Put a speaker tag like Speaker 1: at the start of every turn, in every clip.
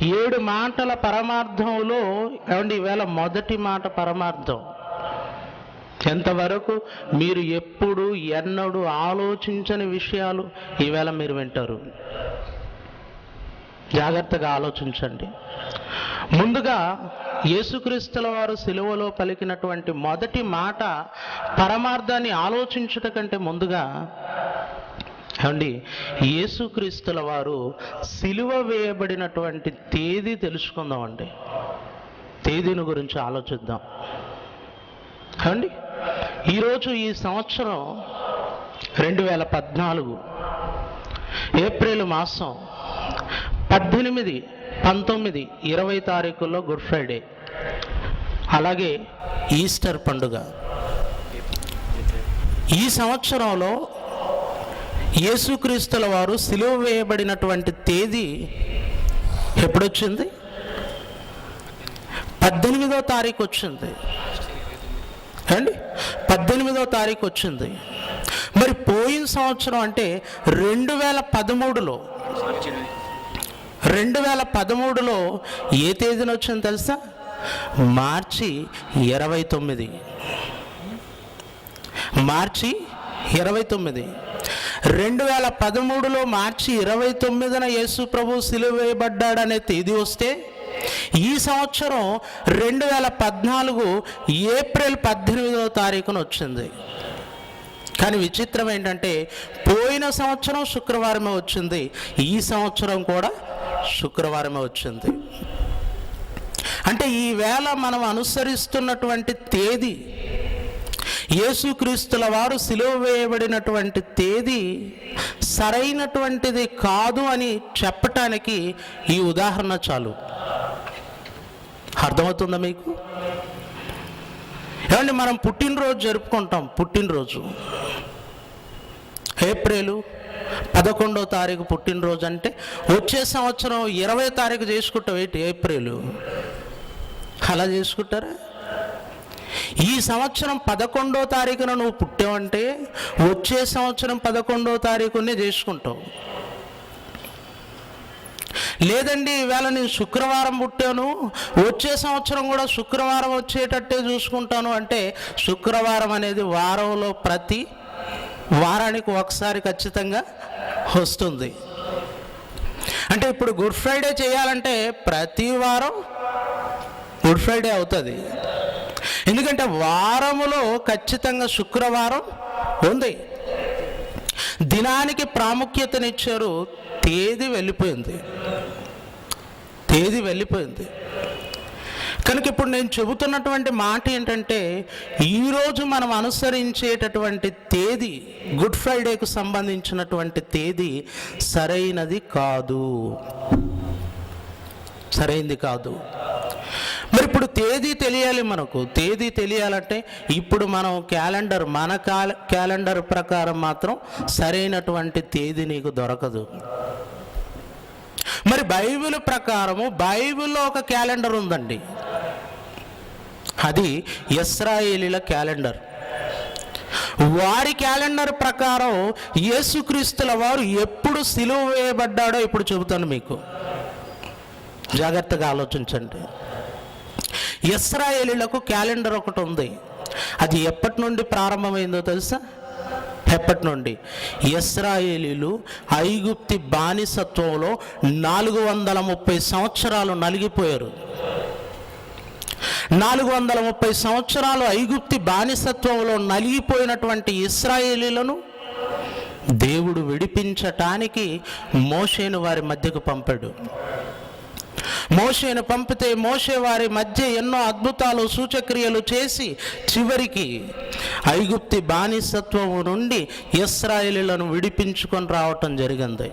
Speaker 1: 7 మాటల పరమార్థంలో ఏమండి ఈవేళ మొదటి మాట పరమార్థం. ఎంతవరకు మీరు ఎప్పుడు ఎన్నడూ ఆలోచించని విషయాలు ఈవేళ మీరు వింటారు. జాగ్రత్తగా ఆలోచించండి. ముందుగా యేసుక్రీస్తుల వారు సిలువలో పలికినటువంటి మొదటి మాట పరమార్థాన్ని ఆలోచించుట కంటే ముందుగా ఏమండి యేసుక్రీస్తుల వారు సిలువ వేయబడినటువంటి తేదీ తెలుసుకుందామండి. తేదీని గురించి ఆలోచిద్దాం. ఏమండి ఈరోజు ఈ సంవత్సరం 2014 ఏప్రిల్ మాసం 18, 19, 20 తారీఖుల్లో గుడ్ ఫ్రైడే, అలాగే ఈస్టర్ పండుగ. ఈ సంవత్సరంలో యేసుక్రీస్తుల వారు సిలువ వేయబడినటువంటి తేదీ ఎప్పుడొచ్చింది? 18వ తారీఖు వచ్చింది అండి. 18వ తారీఖు వచ్చింది. మరి పోయిన సంవత్సరం అంటే 2013లో ఏ తేదీన వచ్చింది తెలుసా? మార్చి 29. మార్చి 29. 2013లో మార్చి 29న యేసు ప్రభు సిలువ వేయబడ్డాడనే తేదీ వస్తే ఈ సంవత్సరం 2014 ఏప్రిల్ 18వ తారీఖున వచ్చింది. కానీ విచిత్రం ఏంటంటే పోయిన సంవత్సరం శుక్రవారమే వచ్చింది, ఈ సంవత్సరం కూడా శుక్రవారమే వచ్చింది. అంటే ఈవేళ మనం అనుసరిస్తున్నటువంటి తేదీ, యేసుక్రీస్తుల వారు సిలువ వేయబడినటువంటి తేదీ సరైనటువంటిది కాదు అని చెప్పటానికి ఈ ఉదాహరణ చాలు. అర్థమవుతుందా మీకు? ఏమండి మనం పుట్టినరోజు జరుపుకుంటాం. పుట్టినరోజు ఏప్రిల్ 11వ తారీఖు పుట్టినరోజు అంటే వచ్చే సంవత్సరం 20వ తారీఖు చేసుకుంటాం. ఏంటి ఏప్రిల్ అలా చేసుకుంటారా? ఈ సంవత్సరం 11వ తారీఖున నువ్వు పుట్టావంటే వచ్చే సంవత్సరం 11వ తారీఖునే చేసుకుంటావు. లేదండి ఈవేళ నేను శుక్రవారం పుట్టాను, వచ్చే సంవత్సరం కూడా శుక్రవారం వచ్చేటట్టే చూసుకుంటాను అంటే శుక్రవారం అనేది వారంలో ప్రతి వారానికి ఒకసారి ఖచ్చితంగా వస్తుంది. అంటే ఇప్పుడు గుడ్ ఫ్రైడే చేయాలంటే ప్రతి వారం గుడ్ ఫ్రైడే అవుతుంది. ఎందుకంటే వారములో ఖచ్చితంగా శుక్రవారం ఉంది. దినానికి ప్రాముఖ్యతనిచ్చారు, తేదీ వెళ్ళిపోయింది. కనుక ఇప్పుడు నేను చెబుతున్నటువంటి మాట ఏంటంటే ఈరోజు మనం అనుసరించేటటువంటి తేదీ, గుడ్ ఫ్రైడేకు సంబంధించినటువంటి తేదీ సరైనది కాదు. మరి ఇప్పుడు తేదీ తెలియాలి. మనకు తేదీ తెలియాలంటే ఇప్పుడు మనం మన క్యాలెండర్ ప్రకారం మాత్రం సరైనటువంటి తేదీ నీకు దొరకదు. మరి బైబిల్ ప్రకారము బైబిల్లో ఒక క్యాలెండర్ ఉందండి, అది ఇశ్రాయేలీల క్యాలెండర్. వారి క్యాలెండర్ ప్రకారం యేసుక్రీస్తుల వారు ఎప్పుడు సిలువ వేయబడ్డాడో ఇప్పుడు చెబుతాను మీకు. జాగ్రత్తగా ఆలోచించండి. ఇశ్రాయేలీలకు క్యాలెండర్ ఒకటి ఉంది. అది ఎప్పటి నుండి ప్రారంభమైందో తెలుసా? ఎప్పటి నుండి? ఇశ్రాయేలీలు ఐగుప్తి బానిసత్వంలో 430 సంవత్సరాలు నలిగిపోయారు. 430 సంవత్సరాలు ఐగుప్తి బానిసత్వంలో నలిగిపోయినటువంటి ఇశ్రాయేలీలను దేవుడు విడిపించటానికి మోషేను వారి మధ్యకు పంపాడు. మోషేను పంపితే మోషే వారి మధ్య ఎన్నో అద్భుతాలు సూచక్రియలు చేసి చివరికి ఐగుప్తి బానిసత్వం నుండి ఇశ్రాయేలీలను విడిపించుకొని రావటం జరిగింది.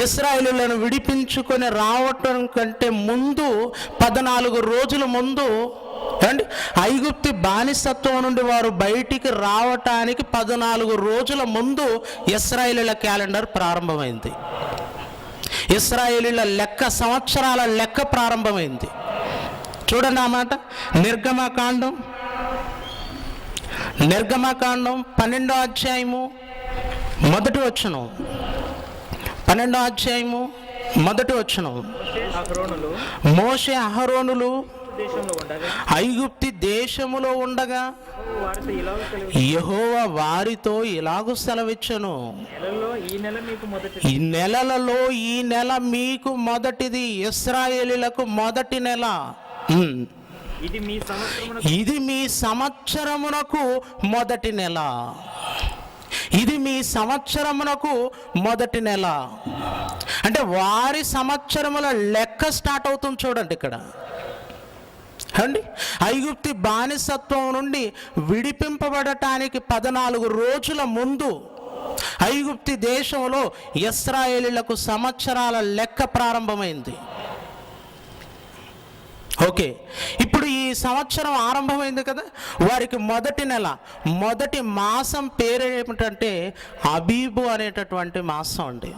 Speaker 1: ఇశ్రాయేలీలను విడిపించుకొని రావటం కంటే ముందు 14 రోజుల ముందు అండి ఐగుప్తి బానిసత్వం నుండి వారు బయటికి రావటానికి 14 రోజుల ముందు ఇశ్రాయేలీల క్యాలెండర్ ప్రారంభమైంది. ఇశ్రాయేలీల లెక్క, సంవత్సరాల లెక్క ప్రారంభమైంది. చూడండి ఆ మాట. నిర్గమకాండం 12వ అధ్యాయము 1వ వచనం. 12వ అధ్యాయము మొదటి వచనం.
Speaker 2: మోషే అహరోనులు
Speaker 1: మోషే అహరోనులు
Speaker 2: దేశంలో ఉండగా
Speaker 1: ఐగుప్తి దేశములో ఉండగా
Speaker 2: వారితో ఇలాగ సెలవు,
Speaker 1: యెహోవా వారితో ఇలాగు సెలవిచ్చెను,
Speaker 2: నెలలో ఈ నెల మీకు మొదటి
Speaker 1: ఈ నెలలలో ఈ నెల మీకు మొదటిది, ఇశ్రాయేలీయులకు మొదటి నెల.
Speaker 2: ఇది మీ సంవత్సరమున
Speaker 1: ఇది మీ సంవత్సరమునకు మొదటి నెల. ఇది మీ సంవత్సరమునకు మొదటి నెల. అంటే వారి సంవత్సరముల లెక్క స్టార్ట్ అవుతుంది చూడండి ఇక్కడ అండి. ఐగుప్తి బానిసత్వం నుండి విడిపింపబడటానికి 14 రోజుల ముందు ఐగుప్తి దేశంలో ఇశ్రాయేలీయులకు సంవత్సరాల లెక్క ప్రారంభమైంది. ఓకే, ఇప్పుడు ఈ సంవత్సరం ఆరంభమైంది కదా, వారికి మొదటి నెల, మొదటి మాసం పేరు ఏమిటంటే అబీబు అనేటటువంటి మాసం అండి.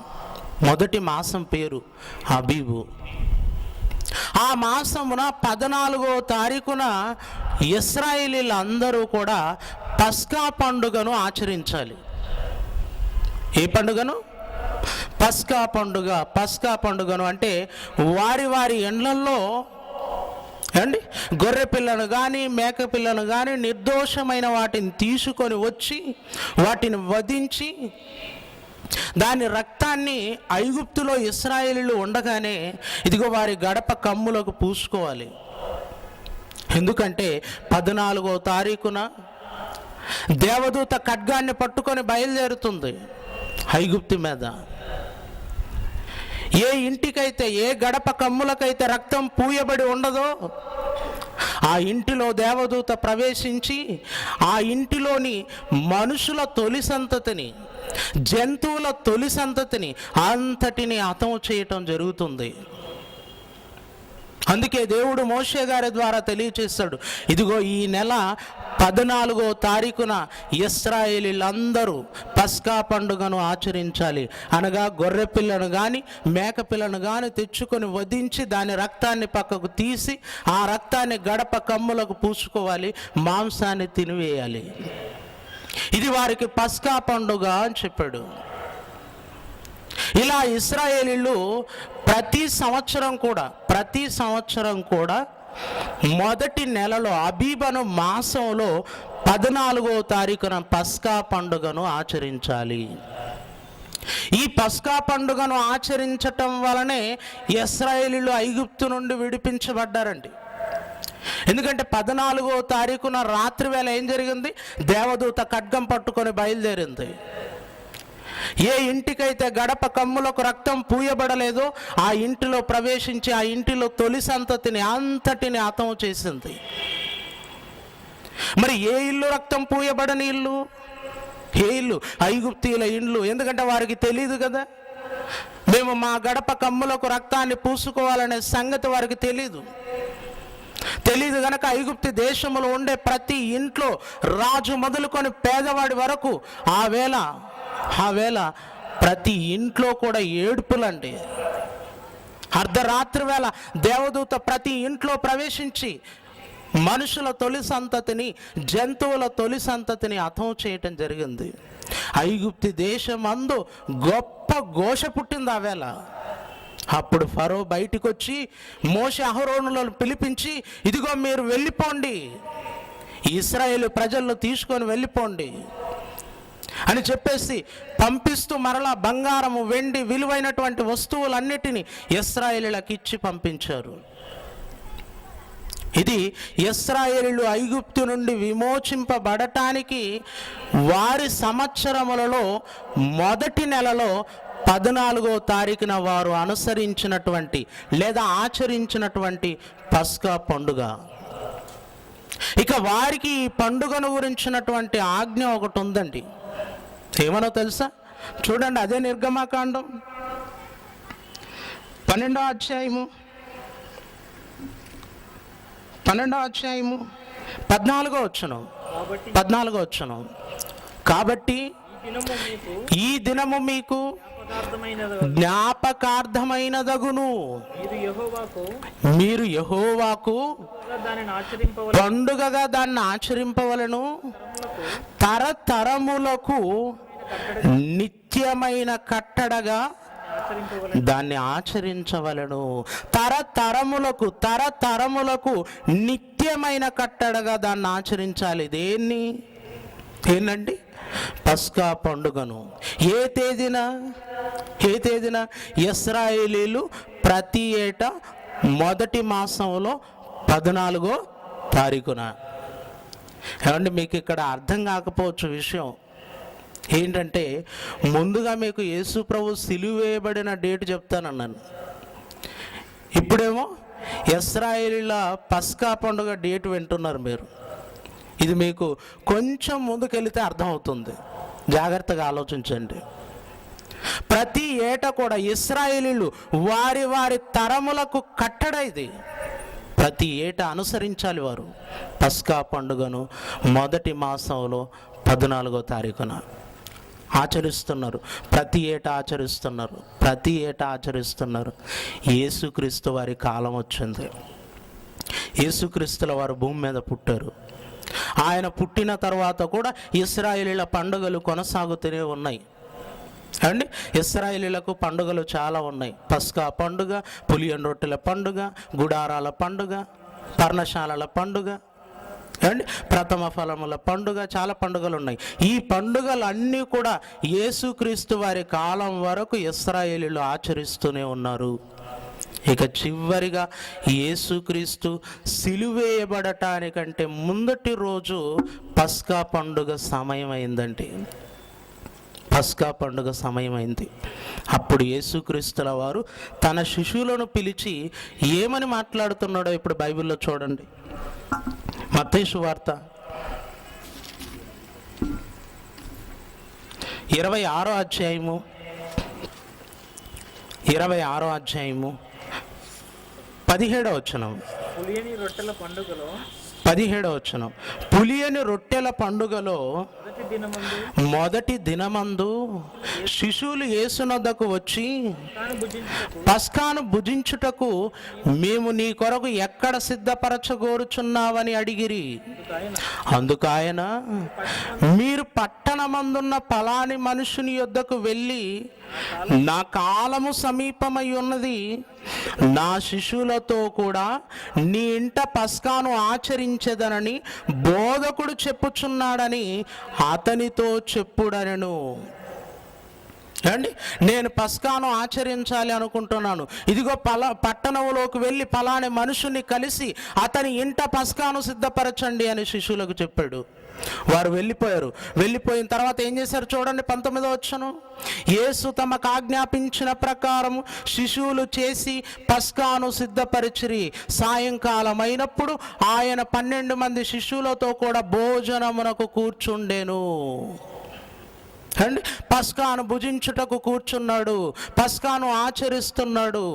Speaker 1: మొదటి మాసం పేరు అబీబు. ఆ మాసమున 14వ తారీఖున ఇశ్రాయేలీయులందరూ కూడా పస్కా పండుగను ఆచరించాలి. ఏ పండుగను? పస్కా పండుగ. పస్కా పండుగను అంటే వారి వారి ఎండ్లల్లో అండి గొర్రె పిల్లను కానీ మేక పిల్లను కానీ నిర్దోషమైన వాటిని తీసుకొని వచ్చి వాటిని వధించి దాని రక్తాన్ని ఐగుప్తులో ఇశ్రాయేలీయులు ఉండగానే ఇదిగో వారి గడప కమ్ములకు పూసుకోవాలి. ఎందుకంటే 14వ తారీఖున దేవదూత ఖడ్గాన్ని పట్టుకొని బయలుదేరుతుంది ఐగుప్తు మీద. ఏ ఇంటికైతే, ఏ గడప కమ్ములకైతే రక్తం పూయబడి ఉండదో ఆ ఇంటిలో దేవదూత ప్రవేశించి ఆ ఇంటిలోని మనుషుల తొలి సంతతిని, జంతువుల తొలి సంతతిని అంతటిని హతం చేయటం జరుగుతుంది. అందుకే దేవుడు మోషే గారి ద్వారా తెలియచేస్తాడు, ఇదిగో ఈ నెల 14వ తారీఖున ఇశ్రాయేలీయులందరూ పస్కా పండుగను ఆచరించాలి. అనగా గొర్రె పిల్లను కానీ మేక పిల్లను కానీ తెచ్చుకొని వధించి దాని రక్తాన్ని పక్కకు తీసి ఆ రక్తాన్ని గడప కమ్ములకు పూసుకోవాలి, మాంసాన్ని తినివేయాలి. ఇది వారికి పస్కా పండుగ అని చెప్పాడు. ఇలా ఇశ్రాయేలీయులు ప్రతి సంవత్సరం కూడా మొదటి నెలలో అబీబను మాసంలో 14వ తారీఖున పస్కా పండుగను ఆచరించాలి. ఈ పస్కా పండుగను ఆచరించటం వలనే ఇశ్రాయేలీయులు ఐగుప్తు నుండి విడిపించబడ్డారండి. ఎందుకంటే 14వ తారీఖున రాత్రి వేళ ఏం జరిగింది? దేవదూత ఖడ్గం పట్టుకొని బయలుదేరింది. ఏ ఇంటికైతే గడప కమ్ములకు రక్తం పూయబడలేదో ఆ ఇంటిలో ప్రవేశించి ఆ ఇంటిలో తొలి సంతతిని అంతటిని హతం చేసింది. మరి ఏ ఇల్లు రక్తం పూయబడని ఇల్లు? ఏ ఇల్లు? ఐగుప్తీయుల ఇండ్లు. ఎందుకంటే వారికి తెలియదు కదా, మేము మా గడప కమ్ములకు రక్తాన్ని పూసుకోవాలనే సంగతి వారికి తెలియదు కనుక ఐగుప్తు దేశంలో ఉండే ప్రతి ఇంట్లో రాజు మొదలుకొని పేదవాడి వరకు ఆ వేళ ప్రతి ఇంట్లో కూడా ఏడుపులండి. అర్ధరాత్రి వేళ దేవదూత ప్రతి ఇంట్లో ప్రవేశించి మనుషుల తొలి సంతతిని, జంతువుల తొలి సంతతిని హతం చేయటం జరిగింది. ఐగుప్తు దేశమందు గొప్ప ఘోష పుట్టింది ఆ వేళ. అప్పుడు ఫరో బయటికి వచ్చి మోషే అహరోనులను పిలిపించి, ఇదిగో మీరు వెళ్ళిపోండి, ఇశ్రాయేలు ప్రజలను తీసుకొని వెళ్ళిపోండి అని చెప్పేసి పంపిస్తూ మరలా బంగారము, వెండి, విలువైనటువంటి వస్తువులన్నిటినీ ఇశ్రాయేలీయులకు ఇచ్చి పంపించారు. ఇది ఇశ్రాయేలీయులు ఐగుప్తు నుండి విమోచింపబడటానికి వారి సంవత్సరములలో మొదటి నెలలో 14వ తారీఖున వారు అనుసరించినటువంటి లేదా ఆచరించినటువంటి పస్కా పండుగ. ఇక వారికి ఈ పండుగను గురించినటువంటి ఆజ్ఞ ఒకటి ఉందండి. ఏమనో తెలుసా? చూడండి, అదే నిర్గమాకాండం 12వ అధ్యాయము 14వ వచనం. కాబట్టి ఈ దినము మీకు జ్ఞాపకార్థమైనదగును, మీరు యెహోవాకు పండుగగా దాన్ని ఆచరింపవలను, తరతరములకు నిత్యమైన కట్టడగా
Speaker 2: ఆచరింపవలెను.
Speaker 1: దాన్ని ఆచరించవలను. తరతరములకు నిత్యమైన కట్టడగా దాన్ని ఆచరించాలి. దేన్ని? ఏంటండి? పస్కా పండుగను. ఏ తేదీన? ఇశ్రాయేలీలు ప్రతి ఏటా మొదటి మాసంలో 14వ తారీఖున. ఏమంటే మీకు ఇక్కడ అర్థం కాకపోవచ్చు విషయం ఏంటంటే, ముందుగా మీకు యేసు ప్రభు సిలువ వేయబడిన డేట్ చెప్తానన్నాను. ఇప్పుడేమో ఇశ్రాయేలీల పస్కా పండుగ డేట్ వింటున్నారు మీరు. ఇది మీకు కొంచెం ముందుకెళ్తే అర్థమవుతుంది. జాగ్రత్తగా ఆలోచించండి. ప్రతి ఏటా కూడా ఇశ్రాయేలీలు వారి వారి తరములకు కట్టడ ఇది. ప్రతి ఏటా అనుసరించాలి వారు పస్కా పండుగను. మొదటి మాసంలో 14వ తారీఖున ఆచరిస్తున్నారు. ప్రతి ఏటా ఆచరిస్తున్నారు. యేసుక్రీస్తు వారి కాలం వచ్చింది. యేసుక్రీస్తుల వారు భూమి మీద పుట్టారు. ఆయన పుట్టిన తర్వాత కూడా ఇశ్రాయేలీల పండుగలు కొనసాగుతూనే ఉన్నాయి అండి. ఇశ్రాయేలీలకు పండుగలు చాలా ఉన్నాయి. పస్కా పండుగ, పులియని రొట్టెల పండుగ, గుడారాల పండుగ, పర్ణశాలల పండుగ అండి, ప్రథమ ఫలముల పండుగ, చాలా పండుగలు ఉన్నాయి. ఈ పండుగలన్నీ కూడా యేసుక్రీస్తు వారి కాలం వరకు ఇశ్రాయేలీలు ఆచరిస్తూనే ఉన్నారు. ఇక చివరిగా యేసుక్రీస్తు సిలువేయబడటానికంటే ముందటి రోజు పస్కా పండుగ సమయం అయిందండి. పస్కా పండుగ సమయం అయింది. అప్పుడు యేసుక్రీస్తుల వారు తన శిష్యులను పిలిచి ఏమని మాట్లాడుతున్నాడో ఇప్పుడు బైబిల్లో చూడండి. మత్తయి సువార్త 26వ అధ్యాయము 17వ వచనం.
Speaker 2: పులియని రొట్టెల పండుగలో
Speaker 1: 17వ వచనం. పులియని రొట్టెల పండుగలో మొదటి దినమందు శిశువులు యేసునొద్దకు వచ్చి పస్కాను భుజించుటకు మేము నీ కొరకు ఎక్కడ సిద్ధపరచగోరుచున్నావని అడిగిరి. అందుకు ఆయన, మీరు పట్టణమందున్న పలాని మనుషుని యొద్దకు వెళ్ళి, నా కాలము సమీపమై ఉన్నది, నా శిశువులతో కూడా నీ ఇంట పస్కాను ఆచరించెదనని బోధకుడు చెప్పుచున్నాడని అతనితో చెప్పుడనెను. అండి, నేను పస్కాను ఆచరించాలి అనుకుంటున్నాను. ఇదిగో పట్టణంలోకి వెళ్ళి పలాని మనుషుని కలిసి అతని ఇంట పస్కాను సిద్ధపరచండి అని శిష్యులకు చెప్పాడు. వారు వెళ్ళిపోయారు. వెళ్ళిపోయిన తర్వాత ఏం చేశారు చూడండి, 19వ వచనం. యేసు తమకు ఆజ్ఞాపించిన ప్రకారం శిశువులు చేసి పస్కాను సిద్ధపరిచిరి. సాయంకాలం అయినప్పుడు ఆయన 12 మంది శిష్యులతో కూడా భోజనమునకు కూర్చుండెను. అండి, పస్కాను భుజించుటకు కూర్చున్నాడు, పస్కాను ఆచరిస్తున్నాడు.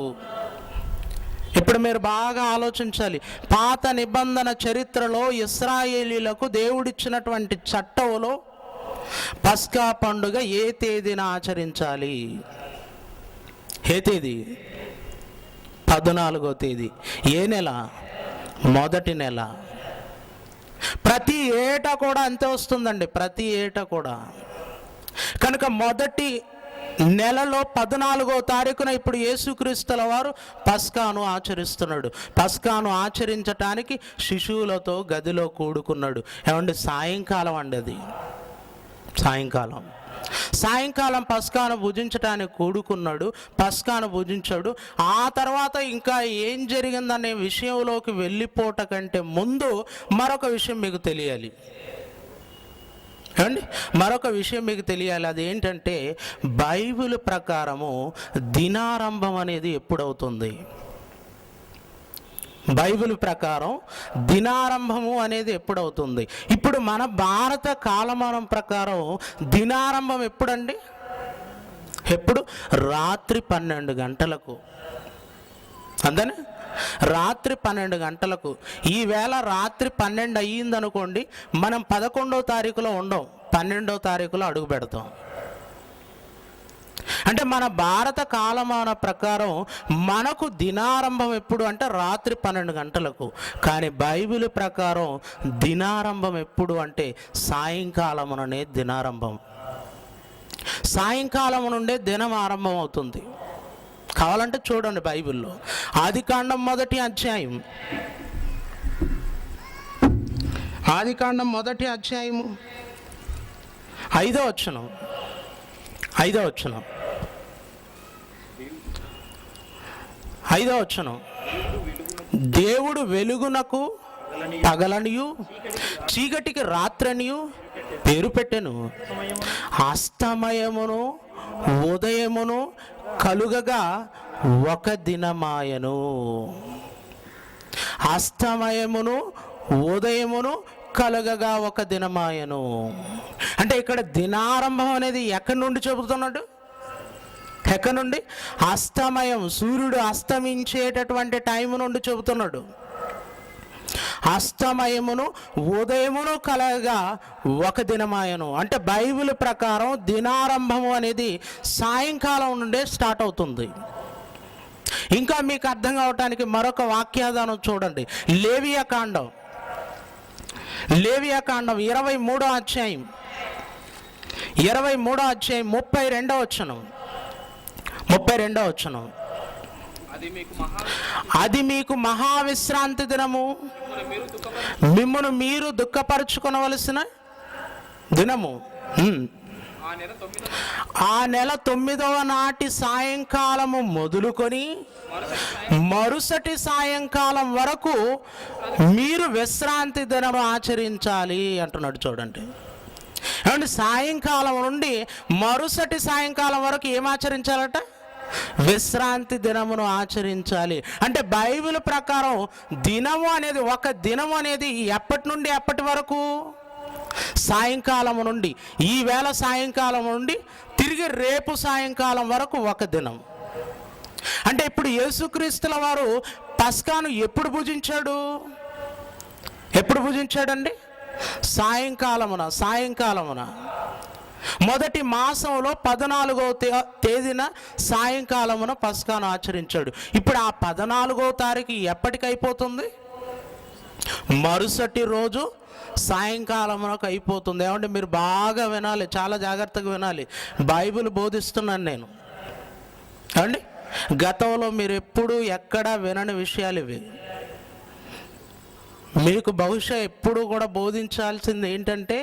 Speaker 1: ఇప్పుడు మీరు బాగా ఆలోచించాలి. పాత నిబంధన చరిత్రలో ఇశ్రాయేలీలకు దేవుడిచ్చినటువంటి చట్టంలో పస్కా పండుగ ఏ తేదీన ఆచరించాలి? ఏ తేదీ? 14వ తేదీ. ఏ నెల? మొదటి నెల. ప్రతి ఏటా కూడా అంతే వస్తుందండి, ప్రతి ఏటా కూడా. కనుక మొదటి నెలలో 14వ తారీఖున ఇప్పుడు యేసుక్రీస్తుల వారు పస్కాను ఆచరిస్తున్నాడు. పస్కాను ఆచరించటానికి శిశువులతో గదిలో కూడుకున్నాడు. ఏమండి, సాయంకాలం అండి, అది సాయంకాలం పస్కాను భుజించటానికి కూడుకున్నాడు, పస్కాను భుజించాడు. ఆ తర్వాత ఇంకా ఏం జరిగిందనే విషయంలోకి వెళ్ళిపోట కంటే ముందు మరొక విషయం మీకు తెలియాలి అండి. మరొక విషయం మీకు తెలియాలి. అది ఏంటంటే, బైబిల్ ప్రకారము దినారంభం అనేది ఎప్పుడవుతుంది? బైబిల్ ప్రకారం దినారంభము అనేది ఎప్పుడవుతుంది? ఇప్పుడు మన భారత కాలమానం ప్రకారం దినారంభం ఎప్పుడండి? ఎప్పుడు? రాత్రి 12 గంటలకు. అంతేనా? రాత్రి 12 గంటలకు. ఈవేళ రాత్రి 12 అయ్యిందనుకోండి, మనం 11వ తారీఖులో ఉండం, 12వ తారీఖులో అడుగు పెడతాం. అంటే మన భారత కాలమాన ప్రకారం మనకు దినారంభం ఎప్పుడు అంటే రాత్రి 12 గంటలకు. కానీ బైబిల్ ప్రకారం దినారంభం ఎప్పుడు అంటే సాయంకాలముననే దినారంభం. సాయంకాలం నుండే దినం ఆరంభం అవుతుంది. కావాలంటే చూడండి బైబిల్లో. ఆదికాండం 1వ అధ్యాయం, ఆదికాండం 1వ అధ్యాయము 5వ వచనం, 5వ వచనం, 5వ వచనం. దేవుడు వెలుగునకు పగలనియు చీకటికి రాత్రనియు పేరు పెట్టెను, అస్తమయమును ఉదయమును కలుగగా ఒక దినమాయను. అస్తమయమును ఉదయమును కలుగగా ఒక దినమాయను అంటే ఇక్కడ దినారంభం అనేది ఎక్కడి నుండి చెబుతున్నాడు? ఎక్కడి నుండి? అస్తమయం, సూర్యుడు అస్తమించేటటువంటి టైం నుండి చెబుతున్నాడు. అస్తమయమును ఉదయమును కలగగా ఒక దినమాయను అంటే బైబిల్ ప్రకారం దినారంభము అనేది సాయంకాలం నుండే స్టార్ట్ అవుతుంది. ఇంకా మీకు అర్థం కావటానికి మరొక వాక్యాధానం చూడండి. లేవియాకాండం 23వ అధ్యాయం 32వ వచనం, 32వ వచనం. అది మీకు మహావిశ్రాంతి దినము, మిమ్మును మీరు దుఃఖపరుచుకొనవలసిన దినము. ఆ నెల 9వ నాటి సాయంకాలము మొదలుకొని మరుసటి సాయంకాలం వరకు మీరు విశ్రాంతి దినము ఆచరించాలి అంటున్నాడు. చూడండి ఏమంటే సాయంకాలం నుండి మరుసటి సాయంకాలం వరకు ఏం ఆచరించాలట? విశ్రాంతి దినమును ఆచరించాలి. అంటే బైబిల్ ప్రకారం దినము అనేది, ఒక దినము అనేది ఎప్పటి నుండి ఎప్పటి వరకు? సాయంకాలం నుండి, ఈవేళ సాయంకాలం నుండి తిరిగి రేపు సాయంకాలం వరకు ఒక దినం. అంటే ఇప్పుడు యేసుక్రీస్తుల వారు పస్కాను ఎప్పుడు భుజించాడు? ఎప్పుడు భుజించాడండి? సాయంకాలమున మొదటి మాసంలో 14వ తేదీన సాయంకాలమున పస్కాను ఆచరించాడు. ఇప్పుడు ఆ 14వ తారీఖు ఎప్పటికైపోతుంది? మరుసటి రోజు సాయంకాలమునకు అయిపోతుంది. ఏమంటే మీరు బాగా వినాలి, చాలా జాగ్రత్తగా వినాలి. బైబిల్ బోధిస్తున్నాను నేను. ఏమండి గతంలో మీరు ఎప్పుడు ఎక్కడా వినని విషయాలు ఇవి. మీకు బహుశా ఎప్పుడు కూడా బోధించాల్సింది ఏంటంటే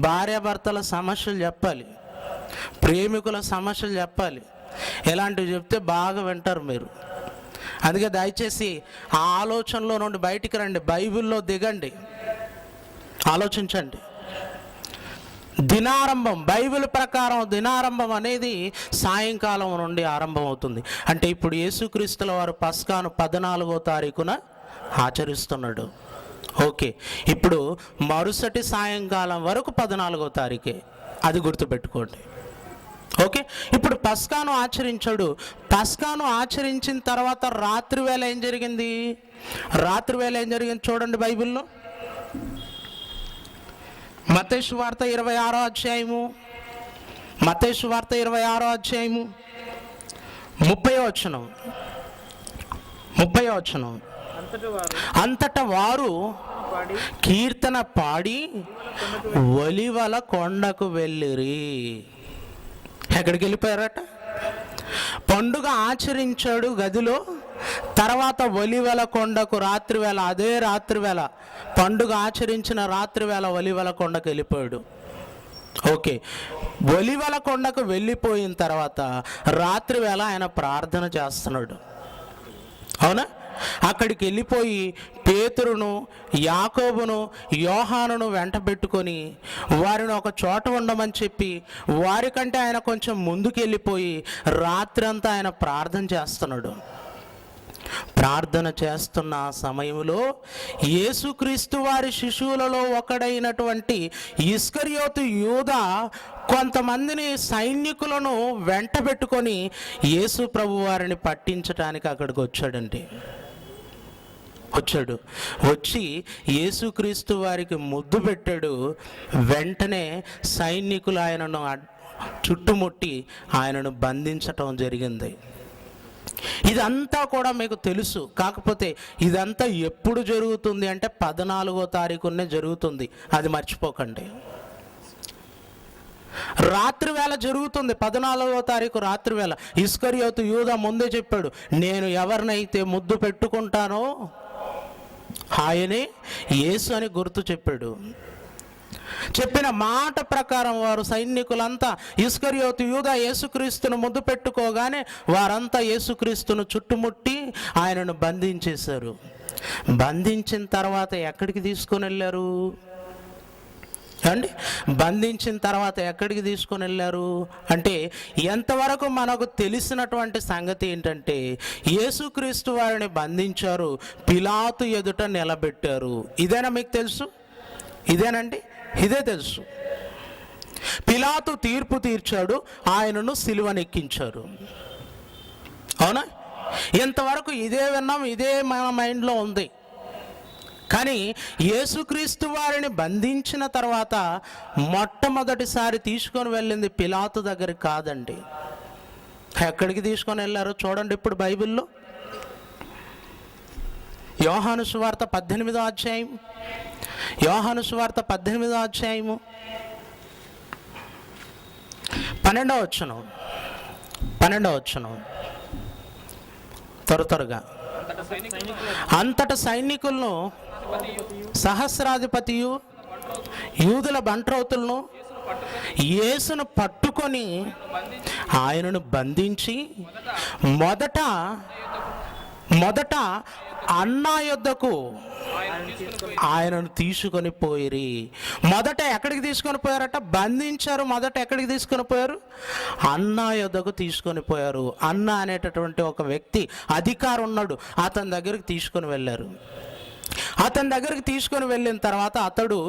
Speaker 1: భార్యాభర్తల సమస్యలు చెప్పాలి, ప్రేమికుల సమస్యలు చెప్పాలి. ఎలాంటివి చెప్తే బాగా వింటారు మీరు. అందుకే దయచేసి ఆ ఆలోచనలో నుండి బయటికి రండి, బైబిల్లో దిగండి, ఆలోచించండి. దినారంభం, బైబిల్ ప్రకారం దినారంభం అనేది సాయంకాలం నుండి ఆరంభం అవుతుంది. అంటే ఇప్పుడు యేసుక్రీస్తుల వారు పస్కాను 14వ తారీఖున ఆచరిస్తున్నాడు. ఓకే, ఇప్పుడు మరుసటి సాయంకాలం వరకు 14వ తారీఖే, అది గుర్తుపెట్టుకోండి. ఓకే, ఇప్పుడు పస్కాను ఆచరించాడు. పస్కాను ఆచరించిన తర్వాత రాత్రి వేళ ఏం జరిగింది? రాత్రి వేళ ఏం జరిగింది చూడండి బైబిల్లో. మత్తయి సువార్త 26వ అధ్యాయము, మత్తయి సువార్త 26వ అధ్యాయము 30వ వచనం, 30వ వచనం. అంతటా వారు కీర్తన పాడి ఒలీవల కొండకు వెళ్ళిరి. ఎక్కడికి వెళ్ళిపోయారట? పండుగ ఆచరించాడు గదిలో, తర్వాత ఒలీవల కొండకు రాత్రివేళ, అదే రాత్రివేళ పండుగ ఆచరించిన రాత్రివేళ ఒలీవల కొండకు వెళ్ళిపోయాడు. ఓకే, ఒలీవల కొండకు వెళ్ళిపోయిన తర్వాత రాత్రివేళ ఆయన ప్రార్థన చేస్తున్నాడు. అవునా? అక్కడికి వెళ్ళిపోయి పేతురును, యాకోబును, యోహానును వెంట పెట్టుకొని వారిని ఒక చోట ఉండమని చెప్పి వారికంటే ఆయన కొంచెం ముందుకు వెళ్ళిపోయి రాత్రంతా ఆయన ప్రార్థన చేస్తున్నాడు. ప్రార్థన చేస్తున్న ఆ సమయంలో యేసుక్రీస్తు వారి శిశువులలో ఒకడైనటువంటి ఇస్కరియోతు యూదా కొంతమందిని సైనికులను వెంట పెట్టుకొని యేసు ప్రభు వారిని పట్టించడానికి అక్కడికి వచ్చాడండి. వచ్చి యేసుక్రీస్తు వారికి ముద్దు పెట్టాడు. వెంటనే సైనికులు ఆయనను చుట్టుముట్టి ఆయనను బంధించటం జరిగింది. ఇదంతా కూడా మీకు తెలుసు. కాకపోతే ఇదంతా ఎప్పుడు జరుగుతుంది అంటే 14వ తారీఖునే జరుగుతుంది, అది మర్చిపోకండి. రాత్రి వేళ జరుగుతుంది, 14వ తారీఖు రాత్రి వేళ. ఇస్కరియోతు యూదా ముందే చెప్పాడు, నేను ఎవరినైతే ముద్దు పెట్టుకుంటానో ఆయనే యేసు అని గుర్తు చెప్పాడు. చెప్పిన మాట ప్రకారం వారు సైనికులంతా ఇస్కరియోతు యూదా యేసుక్రీస్తును ముద్దు పెట్టుకోగానే వారంతా యేసుక్రీస్తును చుట్టుముట్టి ఆయనను బంధించేశారు. బంధించిన తర్వాత ఎక్కడికి తీసుకొని వెళ్ళారు అండి? బంధించిన తర్వాత ఎక్కడికి తీసుకొని వెళ్ళారు అంటే, ఎంతవరకు మనకు తెలిసినటువంటి సంగతి ఏంటంటే, యేసుక్రీస్తు వారిని బంధించారు, పిలాతు ఎదుట నిలబెట్టారు. ఇదేనా మీకు తెలుసు? ఇదేనండి, ఇదే తెలుసు. పిలాతు తీర్పు తీర్చాడు, ఆయనను సిలువనెక్కించారు. అవునా? ఇంతవరకు ఇదే విన్నాం, ఇదే మన మైండ్లో ఉంది. కానీ యేసుక్రీస్తు వారిని బంధించిన తర్వాత మొట్టమొదటిసారి తీసుకొని వెళ్ళింది పిలాతు దగ్గరికి కాదండి. ఎక్కడికి తీసుకొని వెళ్ళారో చూడండి ఇప్పుడు బైబిల్లో. యోహాను సువార్త 18వ అధ్యాయం, యోహాను సువార్త 18వ అధ్యాయము 12వ వచనం త్వరగా. అంతట సైనికులను, సహస్రాధిపతియు యూదుల బంట్రౌతులను యేసును పట్టుకొని ఆయనను బంధించి మొదట అన్నా యొద్దకు ఆయనను తీసుకొని పోయిరి. మొదట ఎక్కడికి తీసుకొని పోయారట? బంధించారు. మొదట ఎక్కడికి తీసుకొని పోయారు? అన్నా యొద్దకు తీసుకొని పోయారు. అన్న అనేటటువంటి ఒక వ్యక్తి, అధికారం ఉన్నాడు, అతని దగ్గరికి తీసుకొని వెళ్ళారు. అతని దగ్గరికి తీసుకొని వెళ్ళిన తర్వాత అతడు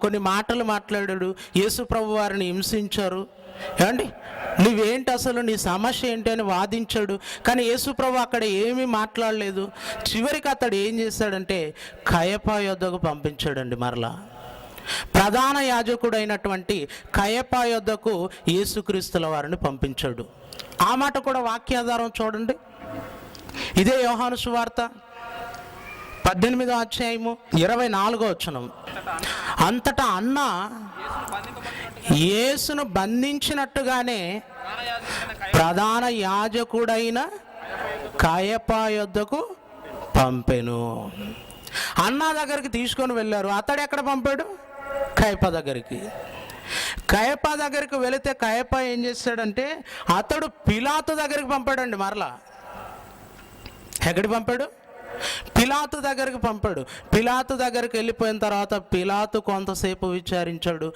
Speaker 1: కొన్ని మాటలు మాట్లాడాడు. యేసు ప్రభు వారిని హింసించారు. ఏమండి, నువ్వేంటి, అసలు నీ సమస్య ఏంటి అని వాదించాడు. కానీ యేసు ప్రభు అక్కడ ఏమీ మాట్లాడలేదు. చివరికి అతడు ఏం చేశాడంటే కయపా యొద్దకు పంపించాడండి. మరలా ప్రధాన యాజకుడు అయినటువంటి కయపా యొద్దకు యేసుక్రీస్తుల వారిని పంపించాడు. ఆ మాట కూడా వాక్యాధారం చూడండి. ఇదే యోహాను సువార్త 18వ అధ్యాయము 24వ వచనం. అంతటా అన్న యేసును బంధించినట్టుగానే ప్రధాన యాజకుడైన కయపా యొద్దకు పంపెను. అన్న దగ్గరికి తీసుకొని వెళ్ళారు. అతడు ఎక్కడ పంపాడు? కయపా దగ్గరికి. కయపా దగ్గరికి వెళితే కయపా ఏం చేశాడంటే అతడు పిలాతు దగ్గరికి పంపాడండి. మరలా ఎక్కడికి పంపాడు? పిలాతు దగ్గరికి పంపాడు. పిలాతు దగ్గరికి వెళ్ళిపోయిన తర్వాత పిలాతు కొంతసేపు విచారించాడు.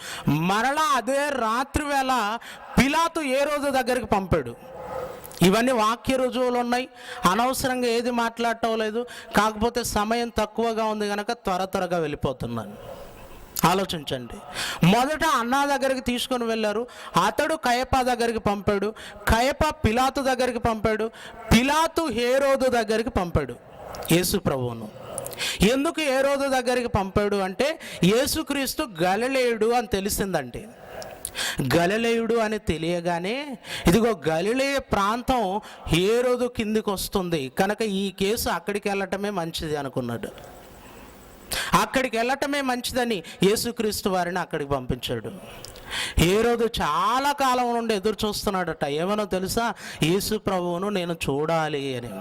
Speaker 1: మరలా అదే రాత్రి వేళ పిలాతు హేరోదు దగ్గరికి పంపాడు. ఇవన్నీ వాక్య రుజువులు ఉన్నాయి, అనవసరంగా ఏది మాట్లాడటం లేదు. కాకపోతే సమయం తక్కువగా ఉంది కనుక త్వరగా వెళ్ళిపోతున్నాను. ఆలోచించండి. మొదట అన్నా దగ్గరికి తీసుకొని వెళ్ళారు. అతడు కయపా దగ్గరికి పంపాడు. కయపా పిలాతు దగ్గరికి పంపాడు. పిలాతు హేరోదు దగ్గరికి పంపాడు యేసు ప్రభువును. ఎందుకు హేరోదు దగ్గరికి పంపాడు అంటే యేసుక్రీస్తు గలిలయుడు అని తెలిసిందంటే. గలిలయుడు అని తెలియగానే ఇదిగో గలిలయ ప్రాంతం హేరోదు కిందికి వస్తుంది కనుక ఈ కేసు అక్కడికి వెళ్ళటమే మంచిది అనుకున్నాడు. అక్కడికి వెళ్ళటమే మంచిదని యేసుక్రీస్తు వారిని అక్కడికి పంపించాడు. హేరోదు చాలా కాలం నుండి ఎదురు చూస్తున్నాడట. ఏమనో తెలుసా? యేసు ప్రభువును నేను చూడాలి అని.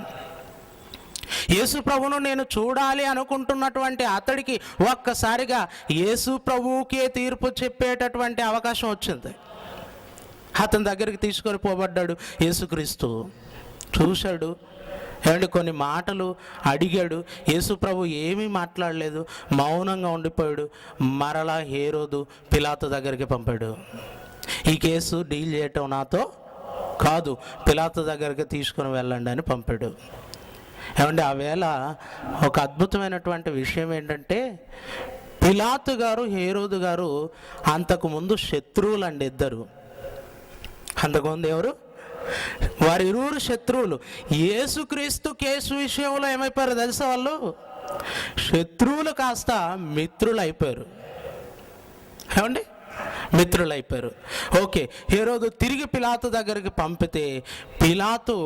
Speaker 1: యేసు ప్రభువును నేను చూడాలి అనుకుంటున్నటువంటి అతడికి ఒక్కసారిగా యేసు ప్రభువుకే తీర్పు చెప్పేటటువంటి అవకాశం వచ్చింది. అతని దగ్గరికి తీసుకొని పోబడ్డాడు యేసుక్రీస్తు. చూశాడు, ఏమంటే కొన్ని మాటలు అడిగాడు. యేసు ప్రభు ఏమీ మాట్లాడలేదు, మౌనంగా ఉండిపోయాడు. మరలా హేరోదు పిలాతు దగ్గరికి పంపాడు. ఈ కేసు డీల్ చేయటం నాతో కాదు, పిలాతు దగ్గరికి తీసుకొని వెళ్ళండి అని పంపాడు. ఏమంటే ఆ వేళ ఒక అద్భుతమైనటువంటి విషయం ఏంటంటే పిలాతు గారు హేరోదు గారు అంతకుముందు శత్రువులండి. ఇద్దరు అంతకుముందు ఎవరు? వారిరువురు శత్రువులు. యేసుక్రీస్తు కేసు విషయంలో ఏమైపోయారు తెలుసా? వాళ్ళు శత్రువులు కాస్త మిత్రులు అయిపోయారు. ఏమండి, మిత్రులు అయిపోయారు. ఓకే, హేరోదు తిరిగి పిలాతు దగ్గరికి పంపితే పిలాతు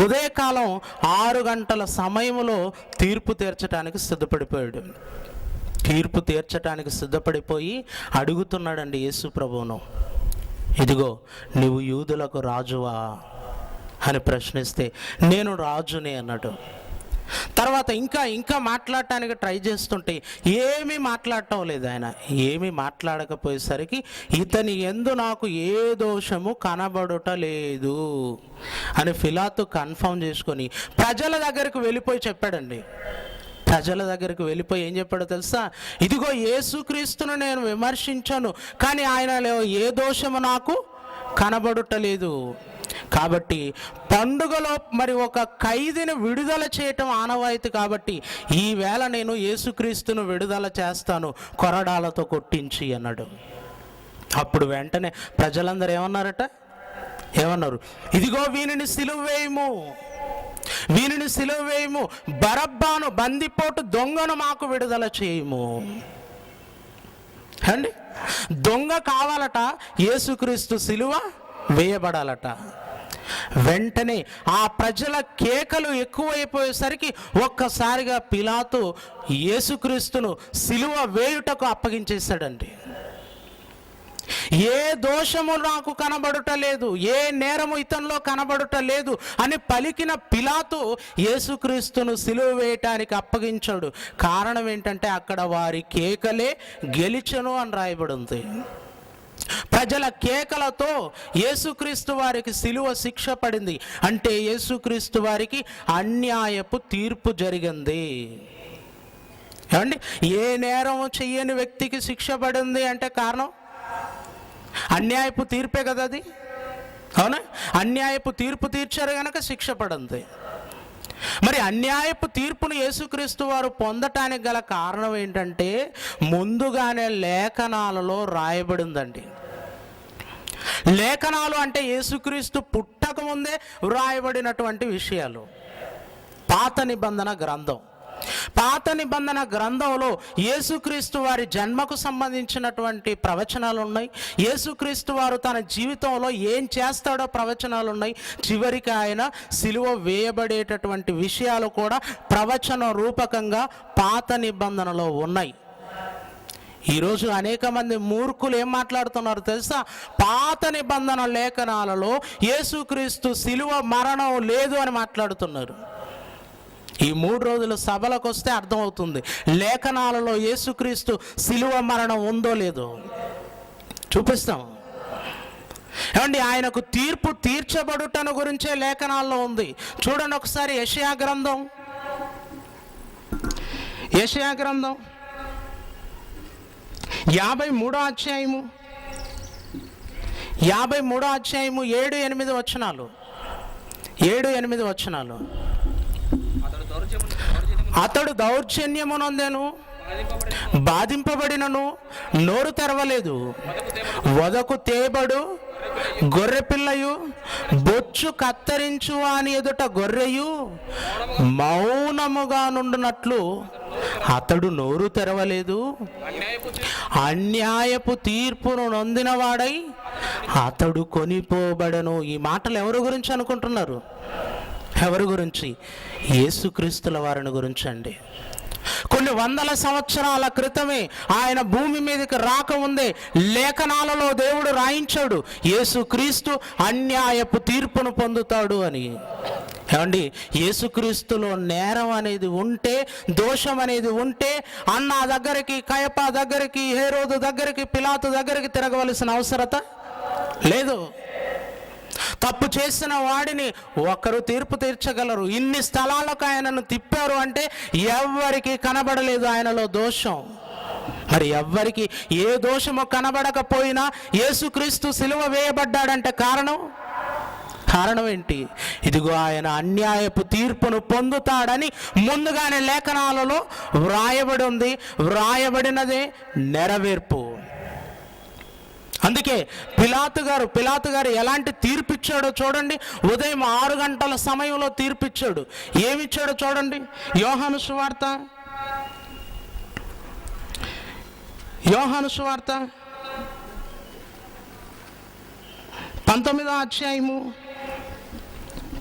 Speaker 1: ఉదయకాలం 6 గంటల సమయంలో తీర్పు తీర్చడానికి సిద్ధపడిపోయాడు. తీర్పు తీర్చడానికి సిద్ధపడిపోయి అడుగుతున్నాడండి యేసు ప్రభువును, ఇదిగో నీవు యూదులకు రాజువా అని ప్రశ్నిస్తే నేను రాజునే అన్నాడు. తర్వాత ఇంకా మాట్లాడటానికి ట్రై చేస్తుంటే ఏమీ మాట్లాడటం లేదు. ఆయన ఏమీ మాట్లాడకపోయేసరికి ఇతని యందు నాకు ఏ దోషము కనబడుట లేదు అని పిలాతు కన్ఫర్మ్ చేసుకొని ప్రజల దగ్గరికి వెళ్ళిపోయి చెప్పాడండి. ప్రజల దగ్గరికి వెళ్ళిపోయి ఏం చెప్పాడో తెలుసా? ఇదిగో యేసుక్రీస్తును నేను విమర్శించాను, కానీ ఆయనలో ఏ దోషము నాకు కనబడుటలేదు. కాబట్టి పండుగలో మరి ఒక ఖైదీని విడుదల చేయటం ఆనవాయితీ, కాబట్టి ఈవేళ నేను యేసుక్రీస్తును విడుదల చేస్తాను కొరడాలతో కొట్టించి అన్నాడు. అప్పుడు వెంటనే ప్రజలందరూ ఏమన్నారు? ఇదిగో వీనిని సిలువ వేయము, వీనిని సిలువ వేయము, బరబ్బాను బందిపోటు దొంగను మాకు విడుదల చేయము అండి. దొంగ కావాలట, యేసుక్రీస్తు సిలువ వేయబడాలట. వెంటనే ఆ ప్రజల కేకలు ఎక్కువైపోయేసరికి ఒక్కసారిగా పిలాతు యేసుక్రీస్తును సిలువ వేయుటకు అప్పగించేశాడండి. ఏ దోషము నాకు కనబడుట లేదు, ఏ నేరము ఇతనిలో కనబడుట లేదు అని పలికిన పిలాతు యేసుక్రీస్తును సిలువ వేయటానికి అప్పగించాడు. కారణం ఏంటంటే అక్కడ వారి కేకలే గెలిచెను అని రాయబడి ఉంది. ప్రజల కేకలతో యేసుక్రీస్తు వారికి సిలువ శిక్ష పడింది. అంటే యేసుక్రీస్తు వారికి అన్యాయపు తీర్పు జరిగింది. ఏమండి, ఏ నేరం చెయ్యని వ్యక్తికి శిక్ష పడింది అంటే కారణం అన్యాయపు తీర్పే కదా అది. అవునా? అన్యాయపు తీర్పు తీర్చారు కనుక శిక్ష పడింది. మరి అన్యాయపు తీర్పును యేసుక్రీస్తు వారు పొందటానికి గల కారణం ఏంటంటే ముందుగానే లేఖనాలలో రాయబడిందండి. లేఖనాలు అంటే యేసుక్రీస్తు పుట్టక ముందే వ్రాయబడినటువంటి విషయాలు. పాత నిబంధన గ్రంథం, పాత నిబంధన గ్రంథంలో యేసుక్రీస్తు వారి జన్మకు సంబంధించినటువంటి ప్రవచనాలు ఉన్నాయి. యేసుక్రీస్తు వారు తన జీవితంలో ఏం చేస్తాడో ప్రవచనాలు ఉన్నాయి. చివరికి ఆయన సిలువ వేయబడేటటువంటి విషయాలు కూడా ప్రవచన రూపకంగా పాత నిబంధనలో ఉన్నాయి. ఈరోజు అనేక మంది మూర్ఖులు ఏం మాట్లాడుతున్నారు తెలుసా? పాత నిబంధన లేఖనాలలో యేసుక్రీస్తు సిలువ మరణం లేదు అని మాట్లాడుతున్నారు. ఈ 3 రోజుల సభలకు వస్తే అర్థమవుతుంది లేఖనాలలో యేసుక్రీస్తు సిలువ మరణం ఉందో లేదో చూపిస్తాం. ఏమండి, ఆయనకు తీర్పు తీర్చబడుటను గురించే లేఖనాల్లో ఉంది. చూడండి ఒకసారి యెషయా గ్రంథం 53వ అధ్యాయము 7-8 వచనాలు. అతడు దౌర్జన్యమునందెను, బాధింపబడినను, నోరు తెరవలేదు. వదకు తేబడు గొర్రెపిల్లయు, బొచ్చు కత్తరించు వాని ఎదుట గొర్రెయు మౌనముగా నుండునట్లు అతడు నోరు తెరవలేదు. అన్యాయపు తీర్పును నొందినవాడై అతడు కొనిపోబడను. ఈ మాటలు ఎవరి గురించి అనుకుంటున్నారు? ఎవరి గురించి? యేసుక్రీస్తుల వారిని గురించి అండి. కొన్ని వందల సంవత్సరాల క్రితమే ఆయన భూమి మీదకి రాకముందే లేఖనాలలో దేవుడు రాయించాడు యేసుక్రీస్తు అన్యాయపు తీర్పును పొందుతాడు అని. ఏమండి, యేసుక్రీస్తులో నేరం అనేది ఉంటే, దోషం అనేది ఉంటే అన్నా దగ్గరికి, కయపా దగ్గరికి, హేరోదు దగ్గరికి, పిలాతు దగ్గరికి తిరగవలసిన అవసరత లేదు. తప్పు చేసిన వాడిని ఒకరు తీర్పు తీర్చగలరు. ఇన్ని స్థలాలకు ఆయనను తిప్పారు అంటే ఎవ్వరికి కనబడలేదు ఆయనలో దోషం. మరి ఎవ్వరికి ఏ దోషమో కనబడకపోయినా యేసుక్రీస్తు సిలువ వేయబడ్డాడంటే కారణం ఏంటి? ఇదిగో ఆయన అన్యాయపు తీర్పును పొందుతాడని ముందుగానే లేఖనాలలో వ్రాయబడి ఉంది. వ్రాయబడినదే నెరవేర్పు. అందుకే పిలాతు గారు ఎలాంటి తీర్పిచ్చాడో చూడండి. ఉదయం 6 గంటల సమయంలో తీర్పిచ్చాడు. ఏమిచ్చాడో చూడండి. యోహాను సువార్త 19వ అధ్యాయము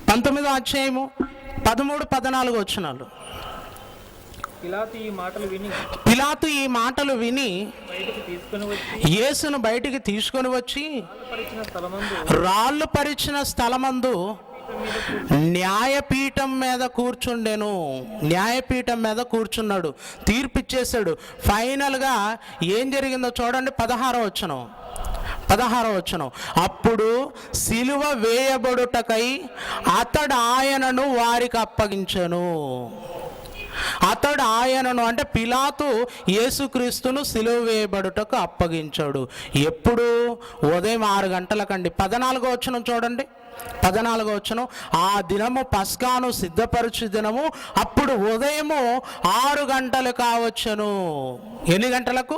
Speaker 1: 13-14 వచనాలు.
Speaker 2: పిలాతు ఈ మాటలు విని
Speaker 1: పిలాతు ఈ మాటలు విని
Speaker 2: బయటికి తీసుకుని వచ్చి
Speaker 1: యేసును బయటికి తీసుకొని వచ్చి
Speaker 2: పరిచిన స్థలమందు
Speaker 1: రాళ్ళు పరిచిన స్థలమందు న్యాయపీఠం మీద కూర్చుండెను. న్యాయపీఠం మీద కూర్చున్నాడు, తీర్పిచ్చేశాడు. ఫైనల్గా ఏం జరిగిందో చూడండి. 16వ వచనం. అప్పుడు సిలువ వేయబడుటకై అతడు ఆయనను వారికి అప్పగించెను. అతడు ఆయనను అంటే పిలాతు యేసుక్రీస్తును సిలువ వేయబడుటకు అప్పగించాడు. ఎప్పుడు? ఉదయం 6 గంటలకండి. 14వ వచనం చూడండి. 14వ వచనం. ఆ దినము పస్కాను సిద్ధపరచు దినము. అప్పుడు ఉదయము 6 గంటలు కావచ్చును. ఎన్ని గంటలకు?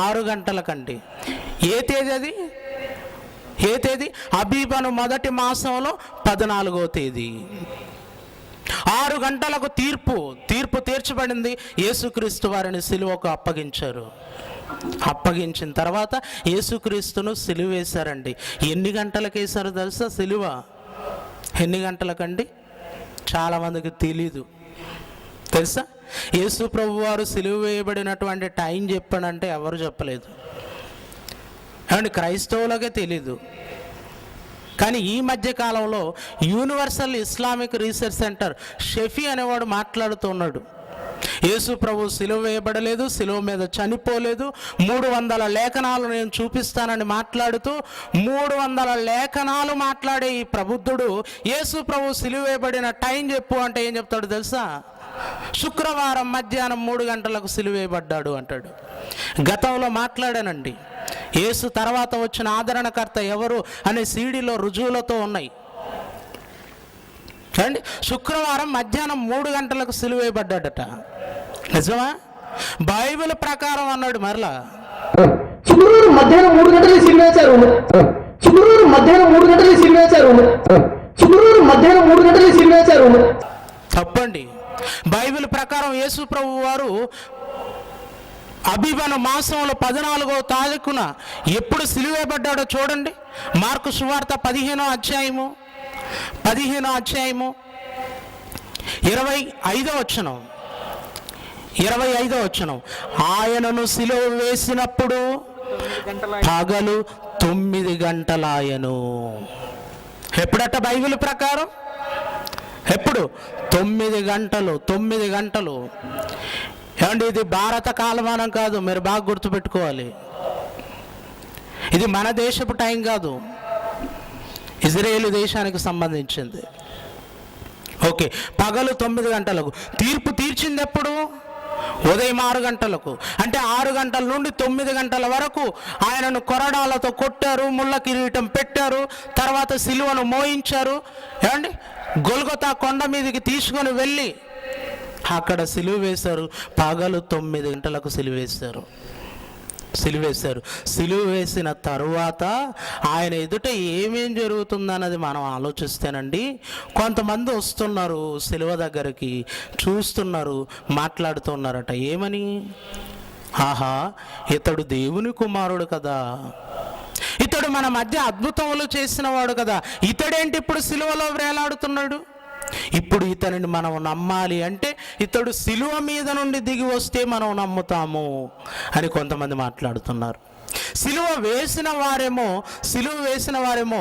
Speaker 1: 6 గంటలకండి. ఏ తేదీ అది? ఏ తేదీ? అబీబను మొదటి మాసంలో 14వ తేదీ. 6 గంటలకు తీర్పు తీర్చబడింది. యేసుక్రీస్తు వారిని సిలువకు అప్పగించారు. అప్పగించిన తర్వాత యేసుక్రీస్తును సిలువ వేశారండి. ఎన్ని గంటలకు వేశారో తెలుసా సిలువ? ఎన్ని గంటలకండి? చాలామందికి తెలీదు. తెలుసా? యేసు ప్రభు వారు సిలువ వేయబడినటువంటి టైం చెప్పాడంటే ఎవరు చెప్పలేదు. ఏమండి, క్రైస్తవులకే తెలీదు. కానీ ఈ మధ్య కాలంలో యూనివర్సల్ ఇస్లామిక్ రీసెర్చ్ సెంటర్ షెఫీ అనేవాడు మాట్లాడుతున్నాడు. యేసు ప్రభు సిలువ వేయబడలేదు, సిలువ మీద చనిపోలేదు, 300 లేఖనాలు నేను చూపిస్తానని మాట్లాడుతూ 300 లేఖనాలు మాట్లాడే ఈ ప్రబుద్ధుడు యేసు ప్రభు సిలువ వేయబడిన టైం చెప్పు అంటే ఏం చెప్తాడు తెలుసా? శుక్రవారం మధ్యాహ్నం 3 గంటలకు సిలువ వేయబడ్డాడు అంటాడు. గతంలో మాట్లాడానండి. యేసు తర్వాత వచ్చిన ఆదరణకర్త ఎవరు అనే సీడీలో రుజువులతో ఉన్నాయి. చూడండి, శుక్రవారం మధ్యాహ్నం 3 గంటలకు సిలువ వేయబడ్డాడట. నిజమా? బైబిల్ ప్రకారం అన్నాడు. మరలా
Speaker 3: శుక్రవారం మధ్యాహ్నం 3 గంటలకు సిలువేశారు. శుక్రవారం మధ్యాహ్నం 3 గంటలకు సిలువేశారు. శుక్రవారం మధ్యాహ్నం 3 గంటలకు సిలువేశారు.
Speaker 1: తప్పండి. బైబిల్ ప్రకారం యేసు ప్రభు వారు అబీబను మాసంలో 14వ తారీఖున ఎప్పుడు సిలువేయబడ్డాడో చూడండి. మార్కు సువార్త 15వ అధ్యాయము 25వ వచనం. ఆయనను సిలువ వేసినప్పుడు పగలు 9 గంటలాయను. ఎప్పుడట? బైబిల్ ప్రకారం ఎప్పుడు? 9 గంటలు. ఏమండి, ఇది భారత కాలమానం కాదు, మీరు బాగా గుర్తుపెట్టుకోవాలి. ఇది మన దేశపు టైం కాదు, ఇజ్రాయేలు దేశానికి సంబంధించింది. ఓకే, పగలు 9 గంటలకు. తీర్పు తీర్చింది ఎప్పుడు? ఉదయం 6 గంటలకు. అంటే 6 గంటల నుండి 9 గంటల వరకు ఆయనను కొరడాలతో కొట్టారు, ముళ్ళ కిరీటం పెట్టారు, తర్వాత సిలువను మోయించారు. ఏమండి, గొల్గొతా కొండ మీదకి తీసుకొని వెళ్ళి అక్కడ సిలువ వేశారు. పగలు 9 గంటలకు సిలువ వేశారు. సిలువ వేసిన తరువాత ఆయన ఎదుట ఏమేం జరుగుతుందన్నది మనం ఆలోచిస్తేనండి, కొంతమంది వస్తున్నారు సిలువ దగ్గరికి, చూస్తున్నారు, మాట్లాడుతున్నారట. ఏమని? ఆహా, ఇతడు దేవుని కుమారుడు కదా, ఇతడు మన మధ్య అద్భుతములు చేసినవాడు కదా, ఇతడేంటి ఇప్పుడు సిలువలో వేలాడుతున్నాడు? ఇప్పుడు ఇతనిని మనం నమ్మాలి అంటే ఇతడు సిలువ మీద నుండి దిగి వస్తే మనం నమ్ముతాము అని కొంతమంది మాట్లాడుతున్నారు. సిలువ వేసిన వారేమో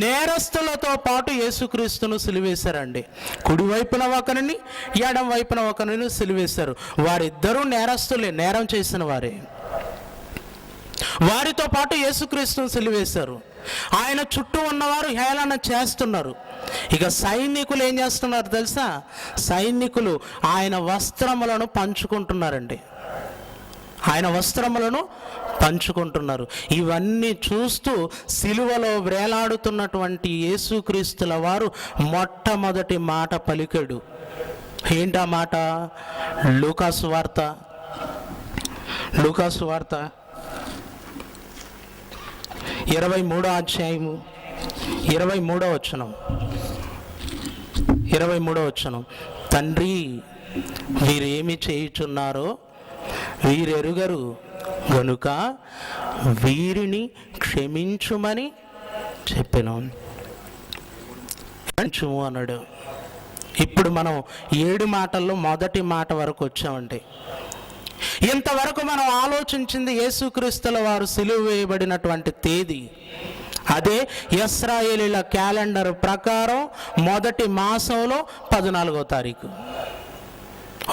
Speaker 1: నేరస్తులతో పాటు యేసుక్రీస్తును సిలువేశారండి. కుడివైపున ఒకరిని, ఎడం వైపున ఒకరిని సిలువేశారు. వారిద్దరూ నేరస్తులే, నేరం చేసిన వారే. వారితో పాటు యేసుక్రీస్తును సిలువేశారు. ఆయన చుట్టూ ఉన్నవారు హేళన చేస్తున్నారు. ఇక సైనికులు ఏం చేస్తున్నారు తెలుసా? సైనికులు ఆయన వస్త్రములను పంచుకుంటున్నారండి. ఇవన్నీ చూస్తూ సిలువలో వేలాడుతున్నటువంటి యేసుక్రీస్తుల వారు మొట్టమొదటి మాట పలికాడు. ఏంటా మాట? లూకాసు వార్త 23వ అధ్యాయము 23వ వచనం. తండ్రి, వీరేమి చేయుచున్నారో వీరెరుగరు గనుక వీరిని క్షమించుమని చెప్పాను. క్షమించుము అన్నాడు. ఇప్పుడు మనం 7 మాటల్లో మొదటి మాట వరకు వచ్చామండి. ఇంతవరకు మనం ఆలోచించింది యేసుక్రీస్తుల వారు సిలువ వేయబడినటువంటి తేదీ. అదే ఇశ్రాయేలీల క్యాలెండర్ ప్రకారం మొదటి మాసంలో 14వ తారీఖు.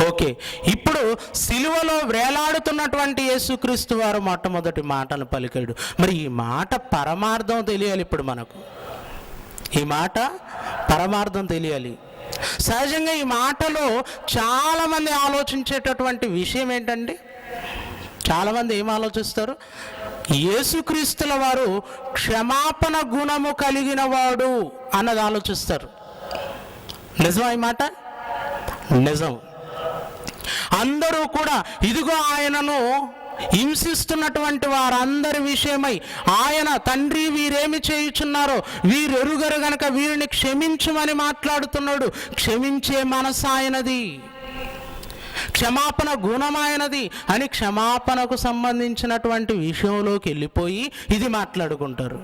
Speaker 1: ఓకే, ఇప్పుడు సిలువలో వేలాడుతున్నటువంటి యేసుక్రీస్తు వారు మొట్టమొదటి మాటను పలికాడు. మరి ఈ మాట పరమార్థం తెలియాలి. ఇప్పుడు మనకు ఈ మాట పరమార్థం తెలియాలి. సహజంగా ఈ మాటలో చాలామంది ఆలోచించేటటువంటి విషయం ఏంటంటే, చాలామంది ఏం ఆలోచిస్తారు? యేసుక్రీస్తుల వారు క్షమాపణ గుణము కలిగిన వాడు అన్నది ఆలోచిస్తారు. నిజమా ఈ మాట? నిజం. అందరూ కూడా ఇదిగో ఆయనను హింసిస్తున్నటువంటి వారందరి విషయమై ఆయన తండ్రి వీరేమి చేయుచున్నారో వీరెరుగరు గనక వీరిని క్షమించుమని మాట్లాడుతున్నాడు. క్షమించే మనసు ఆయనది, క్షమాపణ గుణమాయనది అని క్షమాపణకు సంబంధించినటువంటి విషయంలోకి వెళ్ళిపోయి ఇది మాట్లాడుకుంటారు.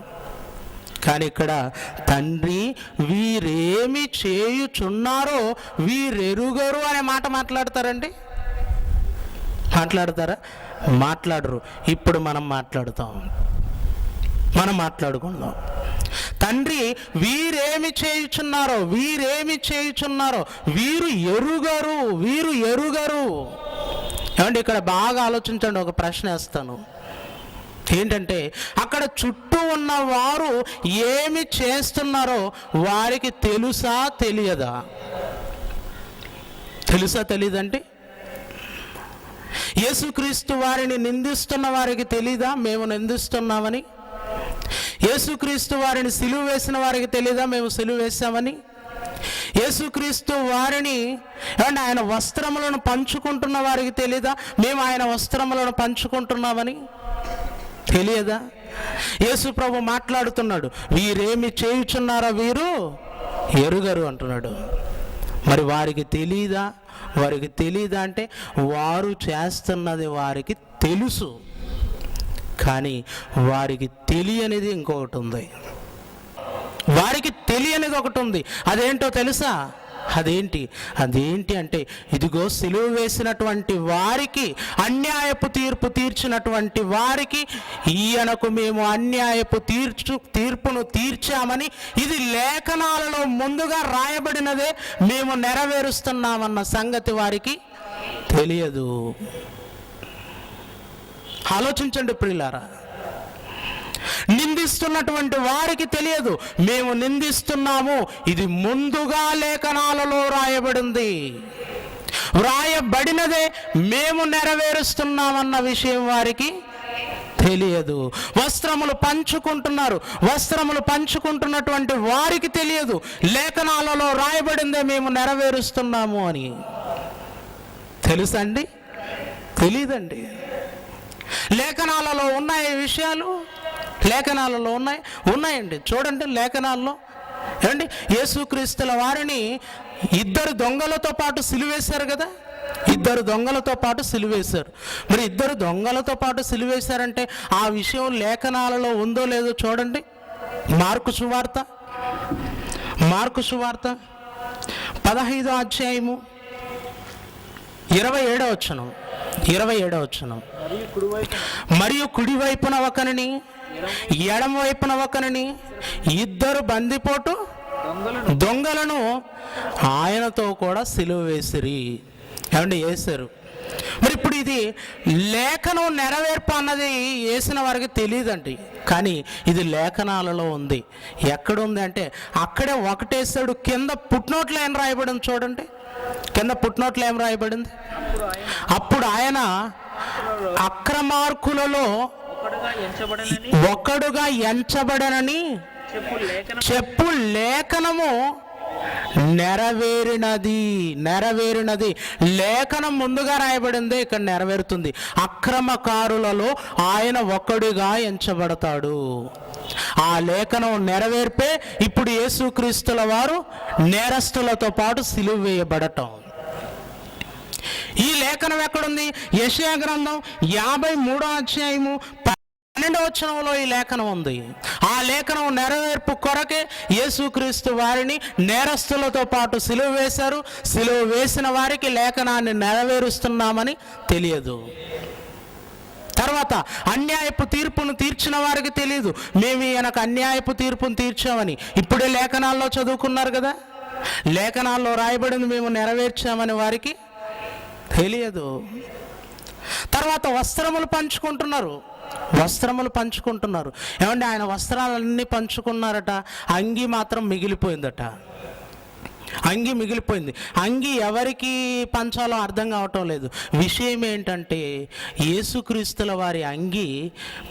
Speaker 1: కానీ ఇక్కడ తండ్రి వీరేమి చేయుచున్నారో వీరెరుగరు అనే మాట మాట్లాడతారండి? మాట్లాడతారా? మాట్లాడరు. ఇప్పుడు మనం మాట్లాడుకుందాం. తండ్రి వీరేమి చేయుచున్నారో వీరు ఎరుగరు. ఏమంటే ఇక్కడ బాగా ఆలోచించండి. ఒక ప్రశ్న వేస్తాను. ఏంటంటే, అక్కడ చుట్టూ ఉన్న వారు ఏమి చేస్తున్నారో వారికి తెలుసా తెలియదంటే, యేసుక్రీస్తు వారిని నిందిస్తున్న వారికి తెలీదా మేము నిందిస్తున్నామని? యేసుక్రీస్తు వారిని సిలువ వేసిన వారికి తెలీదా మేము సిలువ వేసామని? యేసుక్రీస్తు వారిని ఆయన వస్త్రములను పంచుకుంటున్న వారికి తెలీదా మేము ఆయన వస్త్రములను పంచుకుంటున్నామని? తెలియదా? యేసు ప్రభు మాట్లాడుతున్నాడు, వీరేమి చేయుచున్నారో వీరు ఎరుగరు అంటున్నాడు. మరి వారికి తెలీదా అంటే, వారు చేస్తున్నది వారికి తెలుసు, కానీ వారికి తెలియనిది ఇంకొకటి ఉంది. అదేంటో తెలుసా? అదేంటి అంటే, ఇదిగో సిలువ వేసినటువంటి వారికి అన్యాయపు తీర్పు తీర్చినటువంటి వారికి ఈయనకు మేము అన్యాయపు తీర్పును తీర్చామని ఇది లేఖనాలలో ముందుగా రాయబడినదే మేము నెరవేరుస్తున్నామన్న సంగతి వారికి తెలియదు. ఆలోచించండి ప్రియులారా. నిందిస్తున్నటువంటి వారికి తెలియదు మేము నిందిస్తున్నాము, ఇది ముందుగా లేఖనాలలో రాయబడినదే మేము నెరవేరుస్తున్నామన్న విషయం వారికి తెలియదు. వస్త్రములు పంచుకుంటున్నటువంటి వారికి తెలియదు లేఖనాలలో రాయబడిందే మేము నెరవేరుస్తున్నాము అని. తెలుసండి? తెలీదండి. లేఖనాలలో ఉన్నాయి విషయాలు, లేఖనాలలో ఉన్నాయండి. చూడండి లేఖనాల్లో ఏమండి, యేసుక్రీస్తుల వారిని 2 దొంగలతో పాటు సిలువేశారు కదా. 2 దొంగలతో పాటు సిలువేశారు. మరి 2 దొంగలతో పాటు సిలువేశారంటే ఆ విషయం లేఖనాలలో ఉందో లేదో చూడండి. మార్కు సువార్త 15వ అధ్యాయము 27వ వచనం. మరియు కుడివైపున ఒకనిని ఎడమ వైపున ఒకనిని 2 బందిపోటు దొంగలను ఆయనతో కూడా సిలువ వేశారు. మరి ఇప్పుడు ఇది లేఖనం నెరవేర్పు అన్నది వేసిన వారికి తెలియదండి, కానీ ఇది లేఖనాలలో ఉంది. ఎక్కడుంది అంటే అక్కడే ఒకటేసాడు. కింద పుట్నోట్లో ఏం రాయబడింది చూడండి. అప్పుడు ఆయన అక్రమార్కులలో ఒకడుగా ఎంచబడనని చెప్పు లేఖనము నెరవేరినది. లేఖనం ముందుగా రాయబడింది, ఇక్కడ నెరవేరుతుంది. అక్రమకారులలో ఆయన ఒకడుగా ఎంచబడతాడు. ఆ లేఖనం నెరవేర్పే ఇప్పుడు యేసుక్రీస్తుల వారు నేరస్తులతో పాటు సిలువ వేయబడటం. ఈ లేఖనం ఎక్కడుంది? యెషయా గ్రంథం 53వ అధ్యాయము 12వ వచనంలో ఈ లేఖనం ఉంది. ఆ లేఖనం నెరవేర్పు కొరకే యేసుక్రీస్తు వారిని నేరస్తులతో పాటు సిలువ వేశారు. సిలువ వేసిన వారికి లేఖనాన్ని నెరవేరుస్తున్నామని తెలియదు. తర్వాత అన్యాయపు తీర్పును తీర్చిన వారికి తెలియదు, మేము ఈయనకు అన్యాయపు తీర్పును తీర్చామని. ఇప్పుడే లేఖనాల్లో చదువుకున్నారు కదా, లేఖనాల్లో రాయబడింది మేము నెరవేర్చామని వారికి తెలియదు. తర్వాత వస్త్రములు పంచుకుంటున్నారు. ఏమంటే ఆయన వస్త్రాలన్నీ పంచుకున్నారట, అంగి మాత్రం మిగిలిపోయిందట. అంగి ఎవరికి పంచాలో అర్థం కావటం లేదు. విషయం ఏంటంటే యేసుక్రీస్తుల వారి అంగి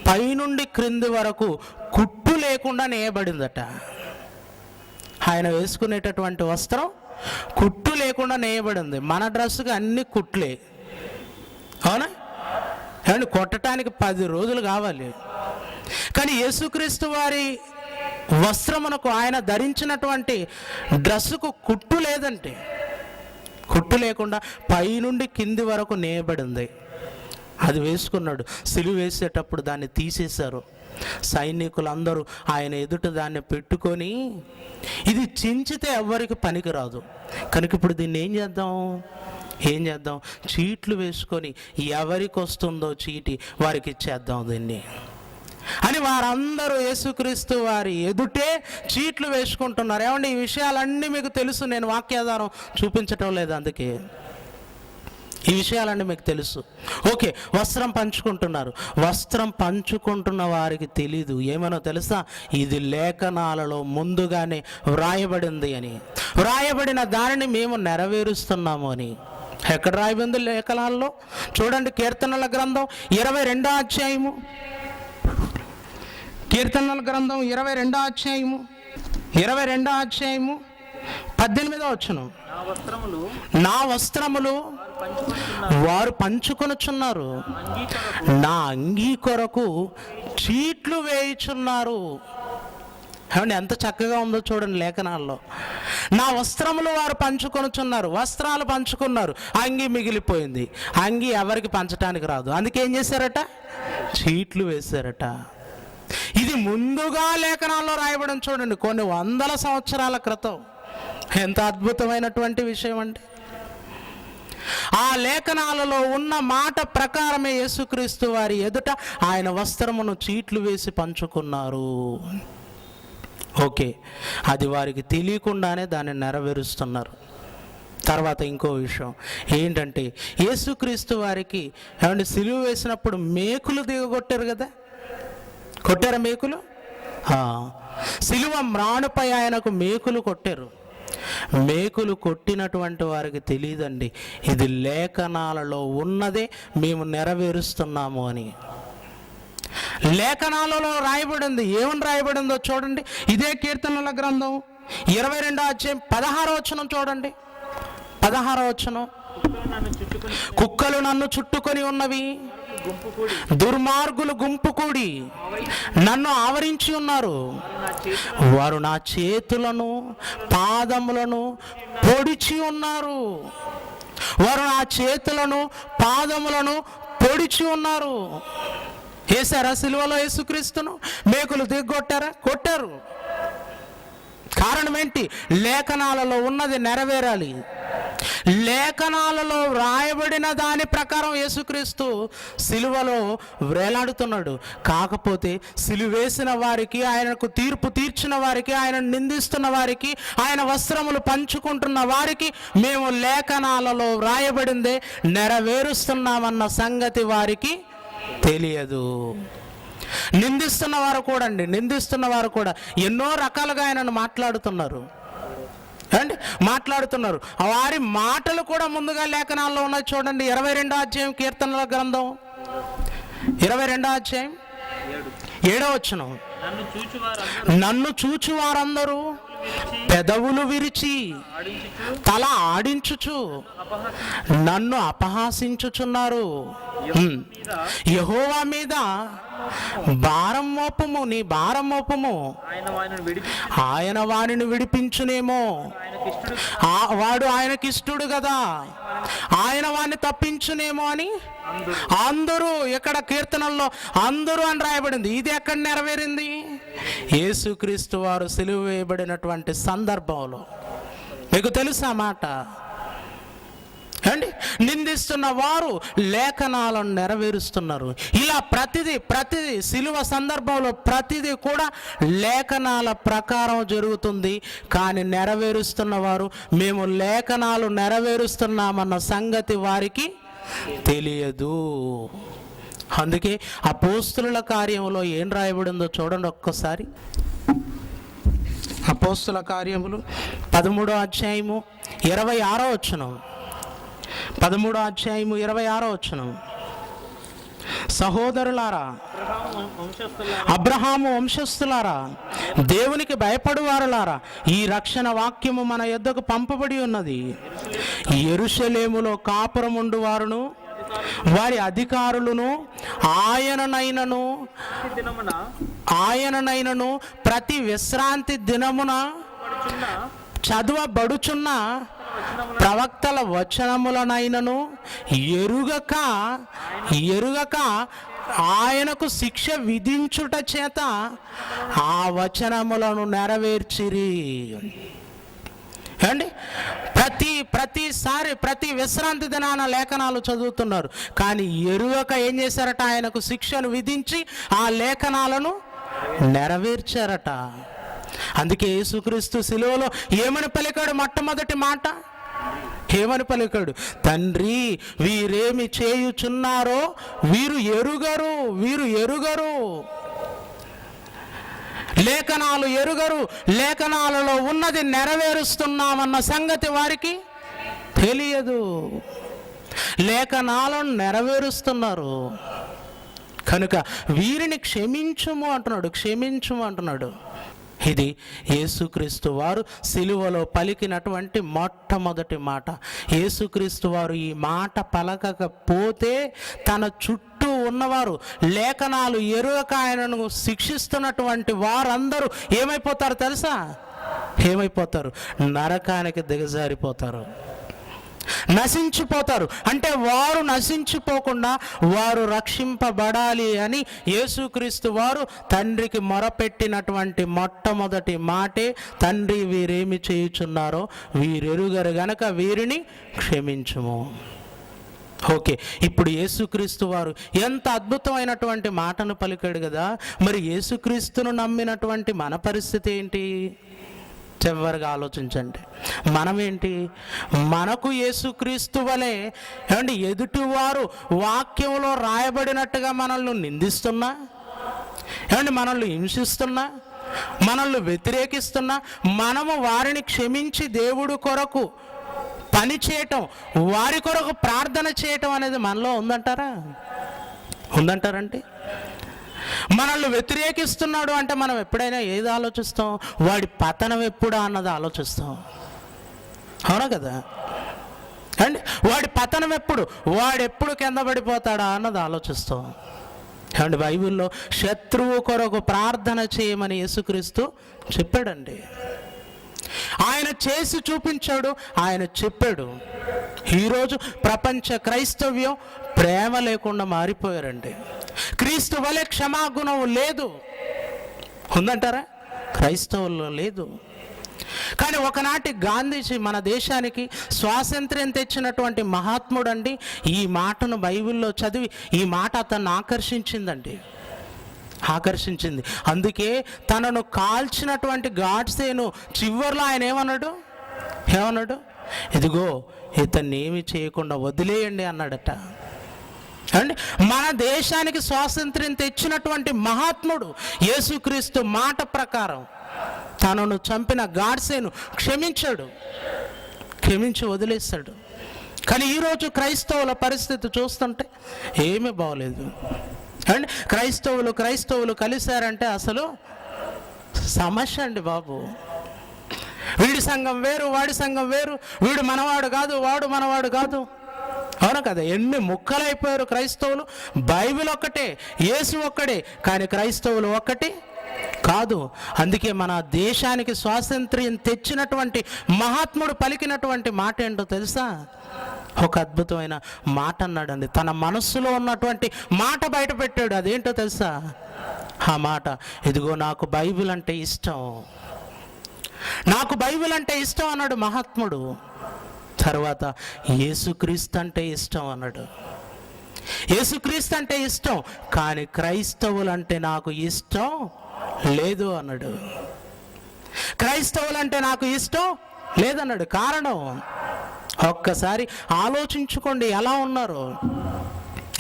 Speaker 1: పైనుండి క్రింది వరకు కుట్టు లేకుండా నేయబడిందట. ఆయన వేసుకునేటటువంటి వస్త్రం కుట్టు లేకుండా నేయబడింది. మన డ్రెస్సుకి అన్ని కుట్లే, అవునా? ఏమంటే కొట్టడానికి 10 రోజులు కావాలి. కానీ యేసుక్రీస్తు వారి వస్త్రమునకు, ఆయన ధరించినటువంటి డ్రెస్సుకు కుట్టు లేదంటే, కుట్టు లేకుండా పైనుండి కింది వరకు నేయబడింది. అది వేసుకున్నాడు. సిలువ వేసేటప్పుడు దాన్ని తీసేశారు. సైనికులందరూ ఆయన ఎదుట దాన్ని పెట్టుకొని, ఇది చించితే ఎవ్వరికి పనికిరాదు కనుక ఇప్పుడు దీన్ని ఏం చేద్దాం, చీట్లు వేసుకొని ఎవరికి వస్తుందో చీటి వారికి ఇచ్చేద్దాం దీన్ని అని వారందరూ యేసుక్రీస్తు వారి ఎదుటే చీట్లు వేసుకుంటున్నారు. ఏమంటే ఈ విషయాలన్నీ మీకు తెలుసు, నేను వాక్యాధారం చూపించటం లేదు, అందుకే ఈ విషయాలన్నీ మీకు తెలుసు. ఓకే, వస్త్రం పంచుకుంటున్న వారికి తెలీదు ఏమనో తెలుసా, ఇది లేఖనాలలో ముందుగానే వ్రాయబడింది అని, వ్రాయబడిన దానిని మేము నెరవేరుస్తున్నాము అని. ఎక్కడ రాయబడింది లేఖనాల్లో? చూడండి, కీర్తనల గ్రంథం 22వ అధ్యాయము, కీర్తనల గ్రంథం 22వ అధ్యాయము 18వ వచనం. నా వస్త్రములు వారు పంచుకొనుచున్నారు, నా అంగీ కొరకు చీట్లు వేయుచున్నారు. ఏమండి ఎంత చక్కగా ఉందో చూడండి లేఖనాల్లో. నా వస్త్రములు వారు పంచుకొనుచున్నారు, వస్త్రాలు పంచుకున్నారు, అంగి మిగిలిపోయింది. అంగి ఎవరికి పంచడానికి రాదు, అందుకే ఏం చేశారట, చీట్లు వేశారట. ఇది ముందుగా లేఖనాల్లో రాయబడి చూడండి, కొన్ని వందల సంవత్సరాల క్రితం. ఎంత అద్భుతమైనటువంటి విషయం అంటే, ఆ లేఖనాలలో ఉన్న మాట ప్రకారమే యేసుక్రీస్తు వారి ఎదుట ఆయన వస్త్రమును చీట్లు వేసి పంచుకున్నారు. ఓకే, అది వారికి తెలియకుండానే దాన్ని నెరవేరుస్తున్నారు. తర్వాత ఇంకో విషయం ఏంటంటే, యేసుక్రీస్తు వారికి ఏమంటే సిలువ వేసినప్పుడు మేకులు దిగగొట్టారు కదా, కొట్టారా మేకులు? సిలువ మ్రాణుపై ఆయనకు మేకులు కొట్టారు. మేకులు కొట్టినటువంటి వారికి తెలియదండి, ఇది లేఖనాలలో ఉన్నదే మేము నెరవేరుస్తున్నాము అని. లేఖనాలలో రాయబడింది, ఏమని రాయబడిందో చూడండి. ఇదే కీర్తనల గ్రంథం 22వ అధ్యాయం 16వ వచనం చూడండి. 16వ వచనం, కుక్కలు నన్ను చుట్టుకొని ఉన్నవి, దుర్మార్గులు గుంపు కూడి నన్ను ఆవరించి ఉన్నారు, వారు నా చేతులను పాదములను పొడిచి ఉన్నారు, వారు నా చేతులను పాదములను పొడిచి ఉన్నారు. వేశారా సిలువలో యేసుక్రీస్తును? మేకులు దిగ్గొట్టారా? కొట్టారు. కారణం ఏంటి? లేఖనాలలో ఉన్నది నెరవేరాలి. లేఖనాలలో వ్రాయబడిన దాని ప్రకారం యేసుక్రీస్తు సిలువలో వేలాడుతున్నాడు. కాకపోతే సిలువేసిన వారికి, ఆయనకు తీర్పు తీర్చిన వారికి, ఆయన నిందిస్తున్న వారికి, ఆయన వస్త్రములు పంచుకుంటున్న వారికి మేము లేఖనాలలో వ్రాయబడిందే నెరవేరుస్తున్నామన్న సంగతి వారికి తెలియదు. నిందిస్తున్న వారు కూడా ఎన్నో రకాలుగా ఆయనను మాట్లాడుతున్నారు. వారి మాటలు కూడా ముందుగా లేఖనాల్లో ఉన్నాయి. చూడండి, 22వ అధ్యాయం కీర్తనల గ్రంథం 22వ అధ్యాయం 7వ వచనం. నన్ను చూచు వారందరూ పెదవులు విరిచి తల ఆడించుచు నన్ను అపహాసించుచున్నారు. యెహోవా మీద భారం మోపము, నీ భారం మోపము, ఆయన వానిని విడిపించునేమో, వాడు ఆయనకిష్టుడు కదా. ఆయన వాడిని తప్పించునేమో అని అందరూ. ఇక్కడ కీర్తనల్లో అందరూ అని రాయబడింది. ఇది ఎక్కడ నెరవేరింది? యేసుక్రీస్తు వారు సిలువ వేయబడినటువంటి సందర్భంలో. మీకు తెలుసా మాట అండి? నిందిస్తున్న వారు లేఖనాలను నెరవేరుస్తున్నారు. ఇలా ప్రతిదీ సిలువ సందర్భంలో ప్రతిదీ కూడా లేఖనాల ప్రకారం జరుగుతుంది. కానీ నెరవేరుస్తున్న వారు మేము లేఖనాలు నెరవేరుస్తున్నామన్న సంగతి వారికి తెలియదు. అందుకే అపోస్తుల కార్యములో ఏం రాయబడిందో చూడండి ఒక్కసారి. అపోస్తుల కార్యములు 13వ అధ్యాయము 26వ వచనం. 13వ అధ్యాయము 26వ వచనం. సహోదరులారా, అబ్రహాము వంశస్థులారా, దేవునికి భయపడువారులారా, ఈ రక్షణ వాక్యము మన యొద్దకు పంపబడి ఉన్నది. యెరూషలేములో కాపురముండు వారును వారి అధికారులను ఆయననైనను ప్రతి విశ్రాంతి దినమున చదవబడుచున్న ప్రవక్తల వచనములనైనను ఎరుగక ఆయనకు శిక్ష విధించుట చేత ఆ వచనములను నెరవేర్చిరి. అండి, ప్రతిసారి ప్రతి విశ్రాంతి దినాన లేఖనాలు చదువుతున్నారు. కానీ ఎరుగక ఏం చేశారట? ఆయనకు శిక్షను విధించి ఆ లేఖనాలను నెరవేర్చారట. అందుకే యేసుక్రీస్తు సిలువలో ఏమని పలికాడు? మొట్టమొదటి మాట ఏమని పలికాడు? తండ్రి, వీరేమి చేయుచున్నారో వీరు ఎరుగరు. లేఖనాలు ఎరుగరు, లేఖనాలలో ఉన్నది నెరవేరుస్తున్నామన్న సంగతి వారికి తెలియదు. లేఖనాలను నెరవేరుస్తున్నారు కనుక వీరిని క్షమించుము అంటున్నాడు. ఇది యేసుక్రీస్తు వారు సిలువలో పలికినటువంటి మొట్టమొదటి మాట. యేసుక్రీస్తు వారు ఈ మాట పలకకపోతే తన చుట్టూ ఉన్నవారు లేఖనాలు ఎరుగక ఆయనను శిక్షిస్తున్నటువంటి వారందరూ ఏమైపోతారు తెలుసా? నరకానికి దిగజారిపోతారు, నశించిపోతారు. అంటే వారు నశించిపోకుండా వారు రక్షింపబడాలి అని యేసుక్రీస్తు వారు తండ్రికి మొరపెట్టినటువంటి మొట్టమొదటి మాటే, తండ్రి, వీరేమి చేయుచున్నారో వీరెరుగరు గనక వీరిని క్షమించుము. ఓకే, ఇప్పుడు యేసుక్రీస్తు వారు ఎంత అద్భుతమైనటువంటి మాటను పలికాడు కదా. మరి యేసుక్రీస్తును నమ్మినటువంటి మన పరిస్థితి ఏంటి? చివరిగా ఆలోచించండి. మనమేంటి? మనకు యేసుక్రీస్తు వలె ఏమండి ఎదుటివారు వాక్యంలో రాయబడినట్టుగా మనల్ని నిందిస్తున్నా, ఏమండి మనల్ని హింసిస్తున్నా, మనల్ని వ్యతిరేకిస్తున్నా, మనము వారిని క్షమించి దేవుడు కొరకు పని చేయటం, వారి కొరకు ప్రార్థన చేయటం అనేది మనలో ఉందంటారంటే? మనల్ని వ్యతిరేకిస్తున్నాడు అంటే మనం ఎప్పుడైనా ఏది ఆలోచిస్తాం? వాడి పతనం ఎప్పుడా అన్నది ఆలోచిస్తాం. అవునా కదా అండి? వాడి పతనం ఎప్పుడు, వాడెప్పుడు కింద పడిపోతాడా అన్నది ఆలోచిస్తాం. అండి, బైబిల్లో శత్రువు కొరకు ప్రార్థన చేయమని యేసుక్రీస్తు చెప్పాడండి. ఆయన చేసి చూపించాడు, ఆయన చెప్పాడు. ఈరోజు ప్రపంచ క్రైస్తవ్యం ప్రేమ లేకుండా మారిపోయారండి. క్రీస్తు వలె క్షమాగుణం లేదు. ఉందంటారా? క్రైస్తవుల్లో లేదు. కానీ ఒకనాటి గాంధీజీ మన దేశానికి స్వాతంత్ర్యం తెచ్చినటువంటి మహాత్ముడు అండి. ఈ మాటను బైబిల్లో చదివి ఈ మాట అతన్ని ఆకర్షించింది. అందుకే తనను కాల్చినటువంటి గాడ్సేను చివర్లో ఆయన ఏమన్నాడు? ఇదిగో, ఇతన్ని ఏమి చేయకుండా వదిలేయండి అన్నాడట. అండి, మన దేశానికి స్వాతంత్ర్యం తెచ్చినటువంటి మహాత్ముడు యేసుక్రీస్తు మాట ప్రకారం తనను చంపిన గాడ్సేను క్షమించి వదిలేస్తాడు. కానీ ఈరోజు క్రైస్తవుల పరిస్థితి చూస్తుంటే ఏమీ బాగోలేదు. అండ్ క్రైస్తవులు కలిశారంటే అసలు సమస్య అండి బాబు. వీడి సంఘం వేరు, వాడి సంఘం వేరు, వీడు మనవాడు కాదు, వాడు మనవాడు కాదు. అవునా కదా? ఎన్ని ముక్కలైపోయారు క్రైస్తవులు. బైబిల్ ఒక్కటే, యేసు ఒక్కడే, కానీ క్రైస్తవులు ఒక్కటి కాదు. అందుకే మన దేశానికి స్వాతంత్ర్యం తెచ్చినటువంటి మహాత్ముడు పలికినటువంటి మాట ఏంటో తెలుసా? ఒక అద్భుతమైన మాట అన్నాడండి. తన మనస్సులో ఉన్నటువంటి మాట బయట పెట్టాడు. అదేంటో తెలుసా? ఆ మాట, ఇదిగో నాకు బైబిల్ అంటే ఇష్టం, నాకు బైబిల్ అంటే ఇష్టం అన్నాడు మహాత్ముడు. తర్వాత యేసుక్రీస్తు అంటే ఇష్టం అన్నాడు. యేసుక్రీస్తు అంటే ఇష్టం, కానీ క్రైస్తవులంటే నాకు ఇష్టం లేదు అన్నాడు. క్రైస్తవులంటే నాకు ఇష్టం లేదన్నాడు. కారణం ఒక్కసారి ఆలోచించుకోండి ఎలా ఉన్నారు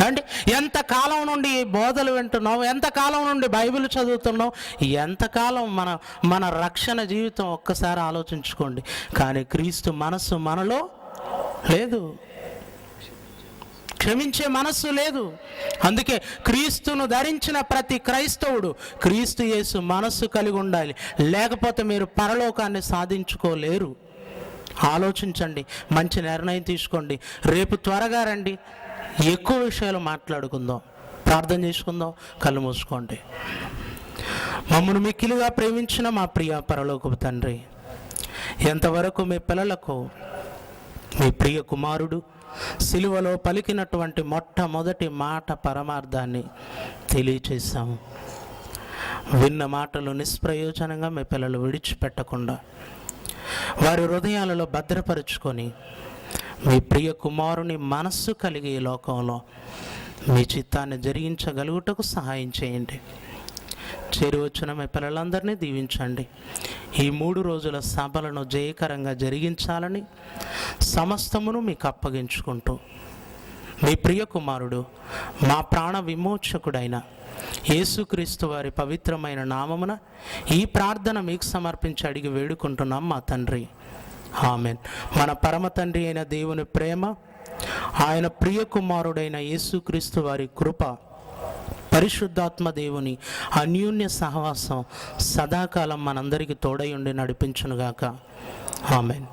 Speaker 1: అంటే. ఎంతకాలం నుండి బోధలు వింటున్నావు, ఎంతకాలం నుండి బైబిల్ చదువుతున్నావు, ఎంతకాలం మన రక్షణ జీవితం ఒక్కసారి ఆలోచించుకోండి. కానీ క్రీస్తు మనస్సు మనలో లేదు, క్షమించే మనస్సు లేదు. అందుకే క్రీస్తును ధరించిన ప్రతి క్రైస్తవుడు క్రీస్తు యేసు మనస్సు కలిగి ఉండాలి, లేకపోతే మీరు పరలోకాన్ని సాధించుకోలేరు. ఆలోచించండి, మంచి నిర్ణయం తీసుకోండి. రేపు త్వరగా రండి, ఎక్కువ విషయాలు మాట్లాడుకుందాం, ప్రార్థన చేసుకుందాం. కళ్ళు మూసుకోండి. మమ్మల్ని మిక్కిలిగా ప్రేమించిన మా ప్రియ పరలోకపు తండ్రి, ఎంతవరకు మీ పిల్లలకు మీ ప్రియ కుమారుడు సిలువలో పలికినటువంటి మొట్టమొదటి మాట పరమార్థాన్ని తెలియచేశాము. విన్న మాటలు నిష్ప్రయోజనంగా మీ పిల్లలు విడిచిపెట్టకుండా వారి హృదయాలలో భద్రపరుచుకొని మీ ప్రియ కుమారుని మనస్సు కలిగి ఈ లోకంలో మీ చిత్తాన్ని జరిగించగలుగుటకు సహాయం చేయండి. చేరువచ్చిన మీ పిల్లలందరినీ దీవించండి. ఈ 3 రోజుల సభలను జయకరంగా జరిగించాలని సమస్తమును మీకు అప్పగించుకుంటూ మీ ప్రియ కుమారుడు మా ప్రాణ విమోచకుడైన యేసుక్రీస్తు వారి పవిత్రమైన నామమున ఈ ప్రార్థన మీకు సమర్పించి అడిగి వేడుకుంటున్నాం మా తండ్రి, ఆమెన్. మన పరమ తండ్రి అయిన దేవుని ప్రేమ, ఆయన ప్రియ కుమారుడైన యేసుక్రీస్తు వారి కృప, పరిశుద్ధాత్మ దేవుని అన్యోన్య సహవాసం సదాకాలం మనందరికీ తోడై ఉండి నడిపించునుగాక. ఆమెన్.